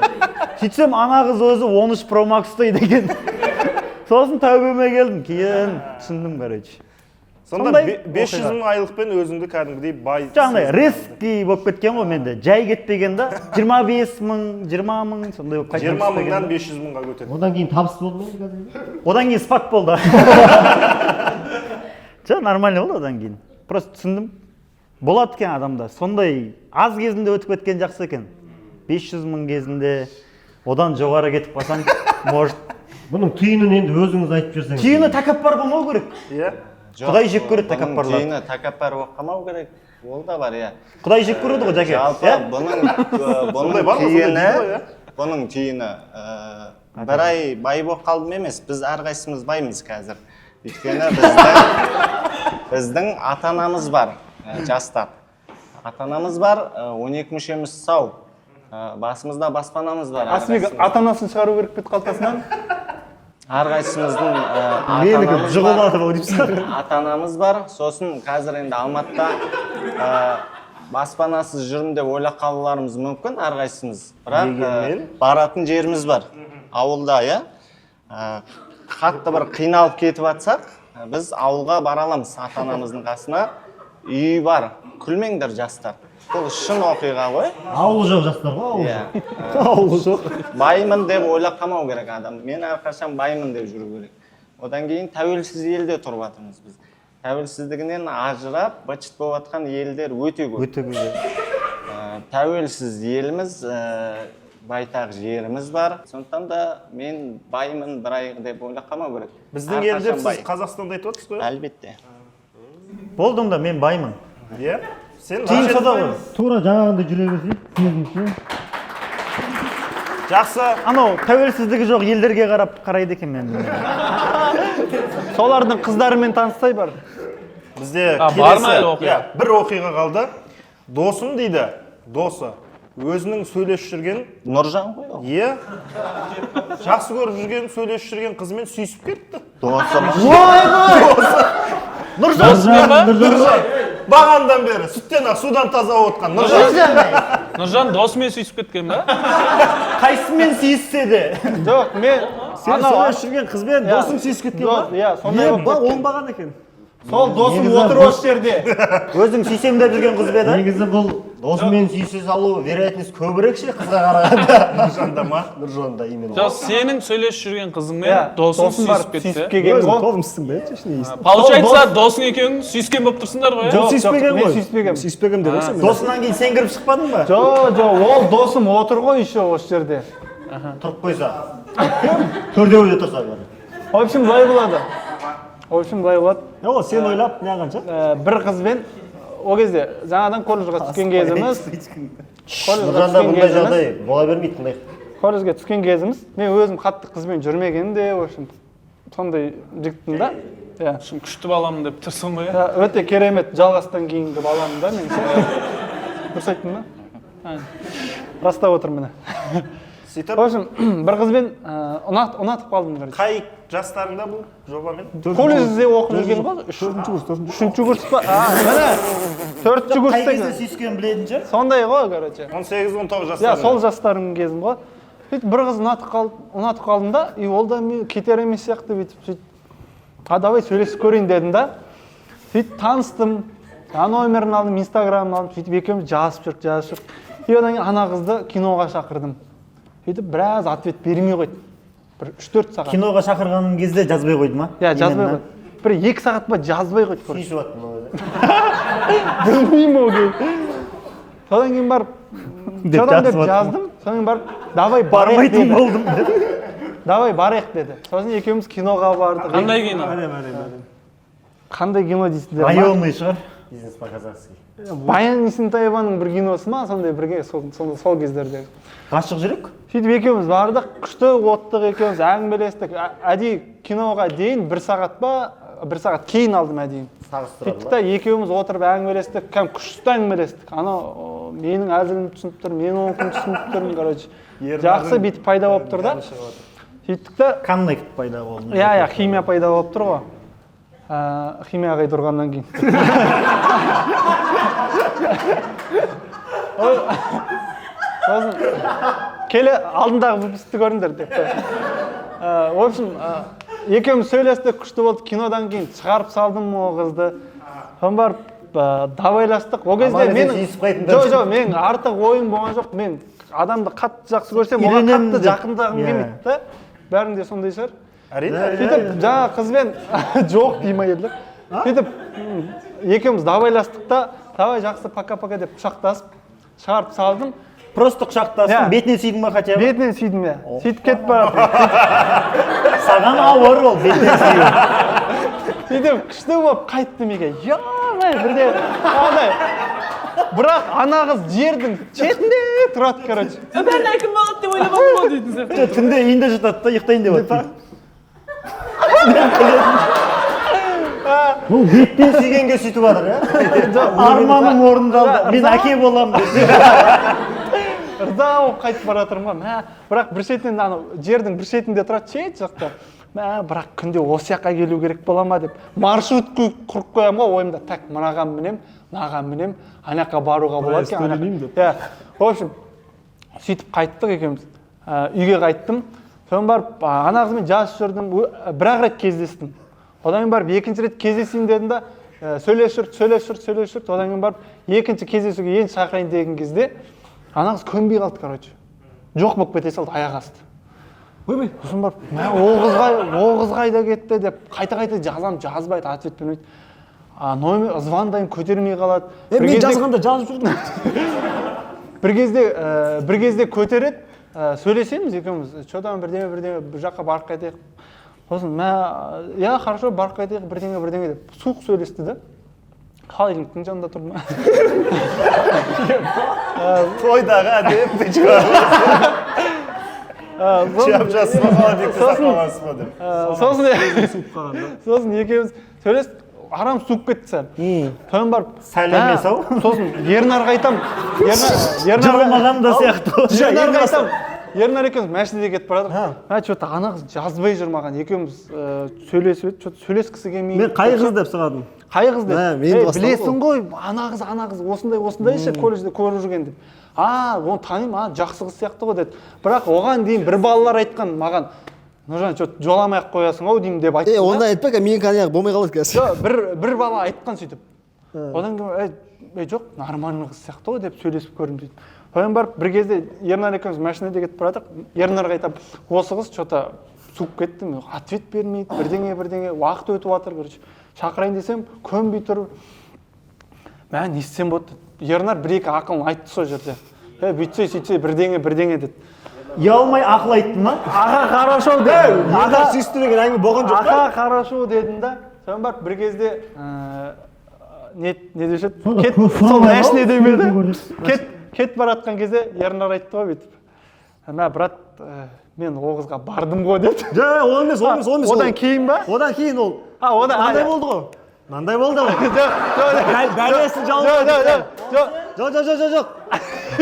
Сөйтсем ана қыз өзі 13 Pro Max ұстайды екен. Сосын тәубеме келдім, кейін түсіндім, короче. Сонда 500 мың айлықпен өзіңді кәдімгідей бай. Жаңағыдай риски болып кеткен ғой менде. Жай кетпеген да 25 мың, 20 мың сондай болып кеткен. 20 мыңнан 500 мыңға көтерді. Одан кейін табыс болды ма қазір? Одан кейін спад болды. Жа нормально болды одан кейін. Просто түсіндім. Болады екен адамда. Сондай аз кезінде өтіп кеткен жақсы екен. 500 мың кезінде одан жоғары кетіп қалсаң, может. Бұның түйінін енді өзіңіз айтып жүрсеңіз. Түйіні тәкаппар болмау керек. Иә. Құдай жек көреді тәкаппарларды. Түйіні тәкаппар болып қалмау керек. Ол да бар, иә. Құдай жек көреді ғой, жәке. Жалпы бұның түйіні бір ай бай болып қалдым емес, біз әрқайсымыз баймыз қазір. Өйткені біздің ата-анамыз бар, жастар. Ата-анамыз бар, 12 мүшеміз сау. Басымызда баспанамыз бар. Асмек ата-анасын шығару керек бет қалтасынан. Әрқайсымыздың ата-анамыз бар. Сосын қазір енді Алматыда баспанасыз жүрмін деп ойлап қалуларымыз мүмкін, әрқайсымыз. Бірақ баратын жеріміз бар. Ауылда, иә. Қатты бір қиналып кетіп атсақ, біз ауылға бара аламыз ата-анамыздың қасына. Үйі бар. Күлмеңдер жастар. Бұл шын оқиға ғой. Ауылы жоқ жастар ғой, Ауылы жоқ. Баймын деп ойлап қалмау керек адам. Мен әрқашан баймын деп жүру керек. Одан кейін тәуелсіз елде тұрып жатырмыз біз. Тәуелсіздігінен ажырап, быт-шыт болып жатқан елдер өте көп. Өте көп. Тәуелсіз еліміз, байтақ жеріміз бар. Сондықтан да мен баймын бір ай деп ойлап қалмау керек. Біздің елдер сіз Қазақстанда айтып отырсыз ғой? Әлбетте. Болдым да мен баймын. Иә? Сен Түйін сада ғой. Тура жаңағындай жүре берсе, сезімші. Жақсы. Анау тәуелсіздігі жоқ елдерге қарап қарайды екен мен. Солардың қыздарымен таныстай бар. Бізде бар ма әлі оқиға? бір оқиға қалды. Досым дейді, досы. өзінің сөйлесіп жүрген нұржан ғой ол. иә жақсы көріп жүрген сөйлесіп жүрген қызымен сүйісіп кетті. Досым. Нұржан бағандан бері сүттен ақ судан таза отқан Нұржан досымен сүйісіп кеткен ба? Қайсымен сүйіссе де. Жоқ, мен сен сөйлесіп жүрген қызбен досың сүйісіп кеткен ба? Иә, сондай болып оңбаған екен. Сол досым отыр осы жерде. Өзің сүйсем деп жүрген қыз бе да? Негізі бұл досымен сүйісе салу вероятность көбірек ше қызға қарағанда. Нұржанда ма? Нұржанда именно. Жоқ, сенің сөйлесіп жүрген қызыңмен досың сүйісіп кетті. Қолымсың ба? Получается, досың екеуің сүйіскен болып тұрсыңдар ғой? Жоқ, сүйіспеген мен ғой. сүйіспегенмін. Сүйіспегем деп отырсың. Досынан кейін сен кіріп шықпадың ба? Жоқ, ол досым отыр ғой еще осы жерде. Тұрып қойса. Төртеуі де тұрса. В общем, былай болады. В общем, былай болады. О, сен ойлап не қанша? Бір қызбен ол кезде жаңадан колледжға түскен кезіміз. Нұржанда бұндай жағдай бола бермейді тыңдай. Колледжге түскен кезіміз. Мен өзім қатты қызбен жүрмегенім де, в общем, сондай жігіттім да. Иә. Күшті баламын деп тұрсың ғой. Өте керемет жалғастан кейінгі баламын да мен. Дұрыс айттым ба? Растап отырмын міне. Сөйтіп, В общем, бір қызбен ұнатып қалдым. қай жастарыңда бұл жобамен? Колледжде оқып жүрген ғой. Үшінші курс па? Міне, төртінші курста. Қай кезде сүйіскен білетін шығар? Сондай ғой, короче. 18-19 Иә, жастарың. сол жастарым кезім ғой. Сөйтіп бір қыз ұнатып қалдым да, и ол да мен кетер емес сияқты бүйтіп сөйтіп. Давай сөйлесіп көрейін дедім да. Сөйтіп таныстым. Номерін алдым, инстаграмын алдым, сөйтіп екеуміз жазып жүріп. И одан кейін ана қызды киноға шақырдым. Сөйтіп біраз ответ бермей қойды. Бір 3-4 сағат. Киноға шақырған кезде жазбай қойды ма? Иә, жазбай қойды. Бір 2 сағат ба жазбай қойды. Сүйісіп аттым ол. Білмеймін ол кезде. Содан кейін барып деп жаздым. Содан кейін барып давай бармайтын болдым. Давай барайық деді. Сосын екеуміз киноға бардық. Қандай кино? Қандай кино дейсіздер ма? Районный шығар. Бизнес по-казахски. Баян Есентаеваның бір киносы ма, сондай бірге сол кездерде. Ғашық жүрек? Сөйтіп екеуміз бардық, күшті оттық екеуміз әңгімелестік. Әдейі киноға дейін 1 сағат па, 1 сағат кейін алдым әдейін. Сөйттік та екеуміз отырып әңгімелестік, күшті әңгімелестік. Ана менің әзілімді түсініп тұр, мен оныкін түсініп тұрмын, короче. Жақсы бүйтіп пайда болып тұр да. Сөйттік та Қандай пайда болды? Иә, химия пайда болып тұр ғой. Химияға тұрғаннан кейін. Сосын келе алдындағы выпусқты көріңдер деп. В общем, екеуміз сөйлестік, күшті болды. Кинодан кейін шығарып салдым ол қызды. Соны барып давайластық. Ол кезде мен артық ойым болған жоқ. Мен адамды қатты жақсы көрсем, оған қатты жақындағым келмейді да. Бәрің де сондай шығар. Сөйтіп жаңа қызбен жоқ дейм әйелдер. Сөйтіп екеуміз давайластық та, давай жақсы пока-пока деп құшақтасып шығарып салдым. Просто құшақтасың, бетінен сүйдің ба хотя бы? Бетінен сүйдім, иә. Сөйтіп кетіп барады. Саған ауыр ол бетінен сүйу. Сөйтіп күшті болып қайттым екен. Яғай, бірде андай. Бірақ ана қыз жердің шетінде тұрады, короче. Бәрін кім болады деп ойлап ма дейтін сияқты. Түнде үйінде жатады да, ұйықтайын деп жатыр. Бұл беттен сүйгенге сөйтіп жатыр, иә? Арманым орындалды. Мен әке боламын деп. Ырза болып қайтып бара жатырмын ғой. Бірақ бір шетінен жердің бір шетінде тұрады, шет жақта. Бірақ күнде осы жаққа келу керек бола ма деп маршрут құрып қоямын ғой ойымда. Так, мынаған мінем, мынаған мінем, ана жаққа баруға болады екен. Иә. В общем, сөйтіп қайттық екеуміз. Үйге қайттым. Содан барып ана қызбен жазып жүрдім. Бір-ақ рет кездестім. Одан кейін барып екінші рет кездесейін дедім да, сөйлесіп жүрді. Одан кейін барып екінші кездесуге енді шақырайын деген кезде ана қыз көнбей қалды, короче. Жоқ болып кете салды аяқ асты. Ойбай, сосын барып, ол қыз қайда кетті деп қайта-қайта жазамын, жазбайды, ответ бермейді. Номер звондайын көтермей қалады. Мен жазғанда жазып жүрдім. Бір кезде көтереді, сөйлесеміз екеуміз. Что-то бірдеңе бір жаққа барып қайтайық. Сосын, я хорошо барып қайтайық, бірдеңе деп суық сөйлесті да. Холодильниктің жанында тұрды ма? Тойдағы әдеп печка. Жап-жасыма холодильникті сақаласыз ба деп. Сосын екеуміз сөйлестік. арам суып кетті сәл содан барып Сәл емес ау. сосын ернарға айтам Жығылмаған да сияқты. ернарға айтам ернар екеуміз машинада кетіп бара жатырмыз че то ана қыз жазбай жүр маған екеуміз сөйлесіп еді че то сөйлескісі келмей Мен қай қыз деп сұрадым. қай қыз деп мен бастадым білесің ғой ана қыз осындай ше колледжде көріп жүрген деп оны танимын жақсы қыз сияқты ғой деді бірақ оған дейін бір балалар айтқан маған нұржан че то жоламай ақ қоясың ау деймін деп айтты Ондай айтпа, менің коньяк болмай қалады қазір. жоқ бір бала айтқан сөйтіп одан кейін жоқ нормальный қыз сияқты ғой деп сөйлесіп көрдім дейді содан барып бір кезде ернар екеуміз машинада кетіп бара жатырмық ернарға айтамын осы қыз че то суып кетті ответ бермейді бірдеңе уақыт өтіп жатыр короче шақырайын десем көнбей тұр мә не істесем болады деді ернар бір екі ақылын айтты сол жерде бүйтсе сөйтсе бірдеңе деді Ұялмай ақыл айттың ма? аға хорошо дедім Аға сүйісті деген әңгіме болған жоқ аға хорошо дедім да содан барып бір кезде не деші еді кет сол машине демеді кет бара жатқан кезде ернар айтты ғой бүйтіп мә брат мен ол қызға бардым ғой деді Жоқ, ол емес. одан кейін ба Одан кейін ол. Мынандай болды ғой. Мынандай болды ғой. Бәлесін жоқ.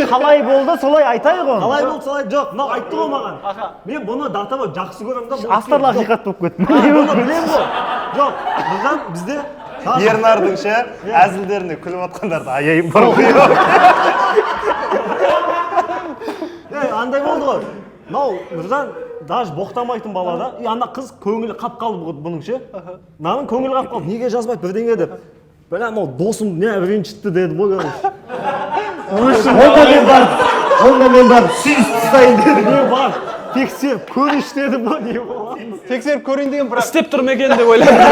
қалай болды солай айтайық оны Қалай болды солай жоқ. Мынау айтты ғой маған. Мен бұны датама жақсы көремін да. астарлы ақиқат болып кетті Бұны білемін ғой. Жоқ, бұған бізде Ернардың ше әзілдеріне күліп отқандарды аяйын бар ғой. Андай болды ғой. Мынау Нұржан даже боқтамайтын бала да. Ана қыз көңілі қап қалды бұның ше. Мынаның көңілі қап қалды. Неге жазбайды бірдеңе деп. Бәлем мынау досым не ренжітті деді ғой. Онда мен бар. Сүйістайын деді. Не бар? Тексеріп көріш деді ғой. Не болады? тексеріп көрейін деген бірақ істеп тұр ма екен деп ойлаймын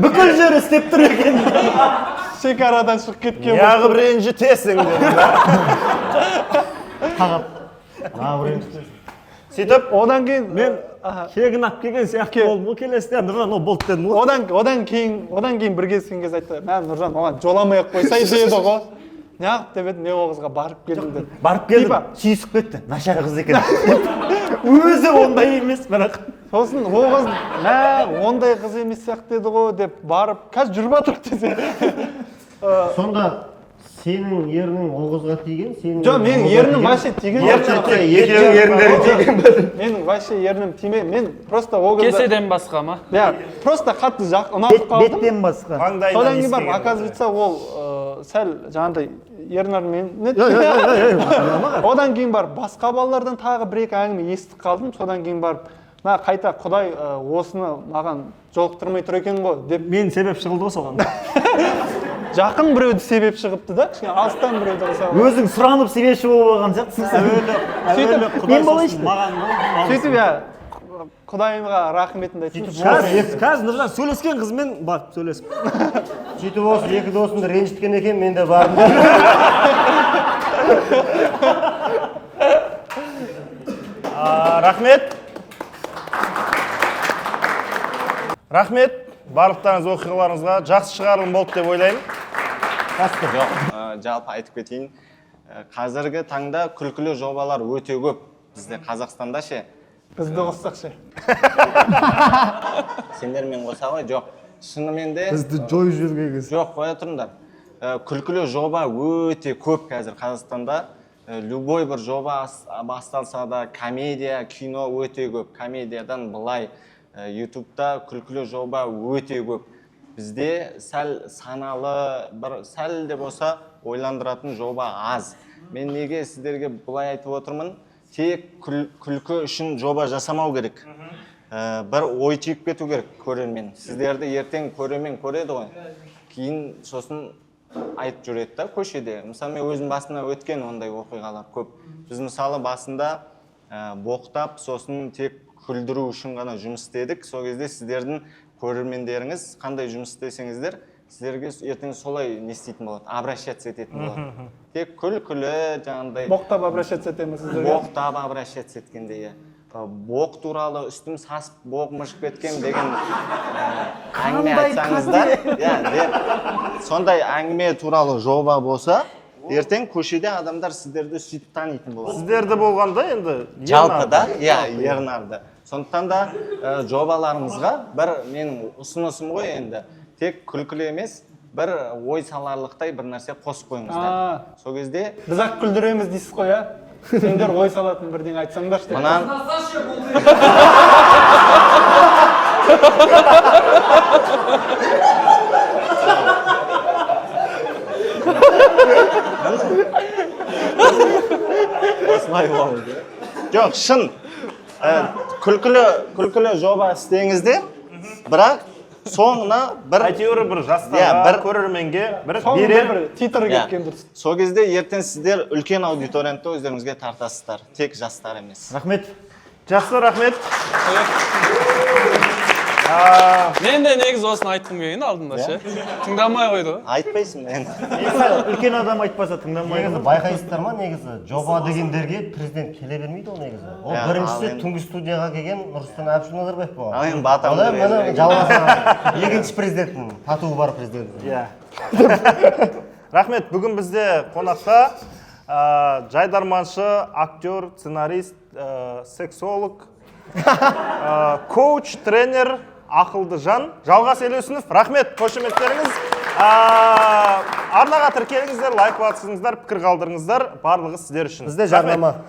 Бүкіл жері істеп тұр екен. шекарадан шығып кеткен Неғып ренжітесің деді. сөйтіп одан кейін Мен кегін алып келген сияқты болды. Келесіде Нұржан ол болды дедім ғой. одан кейін бір кездескен кезде айтты мә Нұржан оған жоламай ақ қойсай деді ғой неғып деп еді мен ол қызға барып келдім деді Барып келдім, сүйісіп кетті. Нашар қыз екен. Өзі ондай емес, бірақ. сосын ол қыз мә ондай қыз емес сияқты еді ғой деп барып қазір жүріп жатырық десе Сонда сенің ернің ол қызға тиген, сенің жоқ менің ернім вообще тиген Екеуің еріндері тиген бе? менің вообще ернім тимей мен просто ол қызды кеседен басқа ма просто қатты ұнатып қалдым Беттен басқа. содан кейін барып оказывается ол сәл жаңағыдай ернармен одан кейін барып басқа балалардан тағы бір екі әңгіме естіп қалдым содан кейін барып мә қайта құдай осыны маған жолықтырмай тұр екен ғой деп Мен себеп шығылды ғой соған. жақын біреуді себеп шығыпты да кішкене алыстан біреуді қылса Өзің сұранып себепші болып алған сияқтысың. Мен болайын сөйтіп құдайымға рахметімді айтып Қазір Нұржан сөйлескен қызмен барып сөйлесіп. сөйтіп осы екі досымды ренжіткен екен, мен де бардым. Рахмет. Рахмет. Барлықтарыңыз оқиғаларыңызға жақсы шығарылым болды деп ойлаймын. Жоқ, жалпы айтып кетейін. Қазіргі таңда күлкілі жобалар өте көп. Бізде Қазақстанда ше. бізді қоссақ ше Сендермен қоса ғой, жоқ. Шынымен де Бізді жойып жүрген кез. жоқ, қоя тұрыңдар. Күлкілі жоба өте көп қазір Қазақстанда. Любой бір жоба басталса да, комедия, кино өте көп. Комедиядан былай ютубта күлкілі жоба өте көп. Бізде сәл саналы, бір сәл де болса ойландыратын жоба аз. Мен неге сіздерге бұлай айтып отырмын? Тек күлкі үшін жоба жасамау керек. Бір ой түйіп кету керек көрермен. Сіздерді ертең көрермен көреді ғой. Кейін сосын айтып жүреді да көшеде. Мысалы мен өзім басына өткен ондай оқиғалар көп. Біз мысалы басында боқтап, сосын тек күлдіру үшін ғана жұмыс істедік. Сол кезде сіздердің көрермендеріңіз қандай жұмыс істесеңіздер, сіздерге ертең солай не істейтін болады, обращаться ететін болады. Тек күлкілі жаңағыдай боқтап обращаться етеміз сіздерге. Боқтап обращаться еткенде боқ туралы үстім сасып боқ мышып кеткен деген әңгіме айтсаңыздар, сондай әңгіме туралы жоба болса, ертең көшеде адамдар сіздерді сөйтіп танитын болады. Сіздерді болғанда енді жалпы да, ернарды. сондықтан да жобаларымызға бір менің ұсынысым ғой енді тек күлкілі емес бір ой саларлықтай бір нәрсе қосып қойыңыздар. Сол кезде Біз ақ күлдіреміз дейсіз қой, а? Сендер ой салатын бірдеңе айтсаңдаршы. мынан осылай болды. Жоқ, шын күлкілі жоба істеңізде, бірақ соңына бір әйтеуір бір жастарға, көрерменге бір берер титр кеткен дұрыс. Сол кезде ертең сіздер үлкен аудиторияны өздеріңізге тартасыздар, тек жастар емес. Рахмет. Жақсы, рахмет. Мен де негізі осыны айтқым келген алдында ше. Тыңдамай қойды ғой. Айтпайсың енді. Үлкен адам айтпаса тыңдамай. Негізі байқайсыздар ма, негізі жоба дегендерге президент келе бермейді ол негізі. Ол біріншісі түнгі студияға келген Нұрсұлтан Әбішұлы Назарбаев болған. Ал енді батам. Ол міне жалғасы екінші президенттің, татуы бар президент. Иә. Рахмет, бүгін бізде қонақта жайдарманшы, актер, сценарист, сексолог, коуч, тренер, ақылды жан Жалғас Елеусінов. Рахмет, қошеметтеріңіз. Арнаға тіркеліңіздер, лайк басыңыздар, пікір қалдырыңыздар. Барлығы сіздер үшін. Бізде жарнама.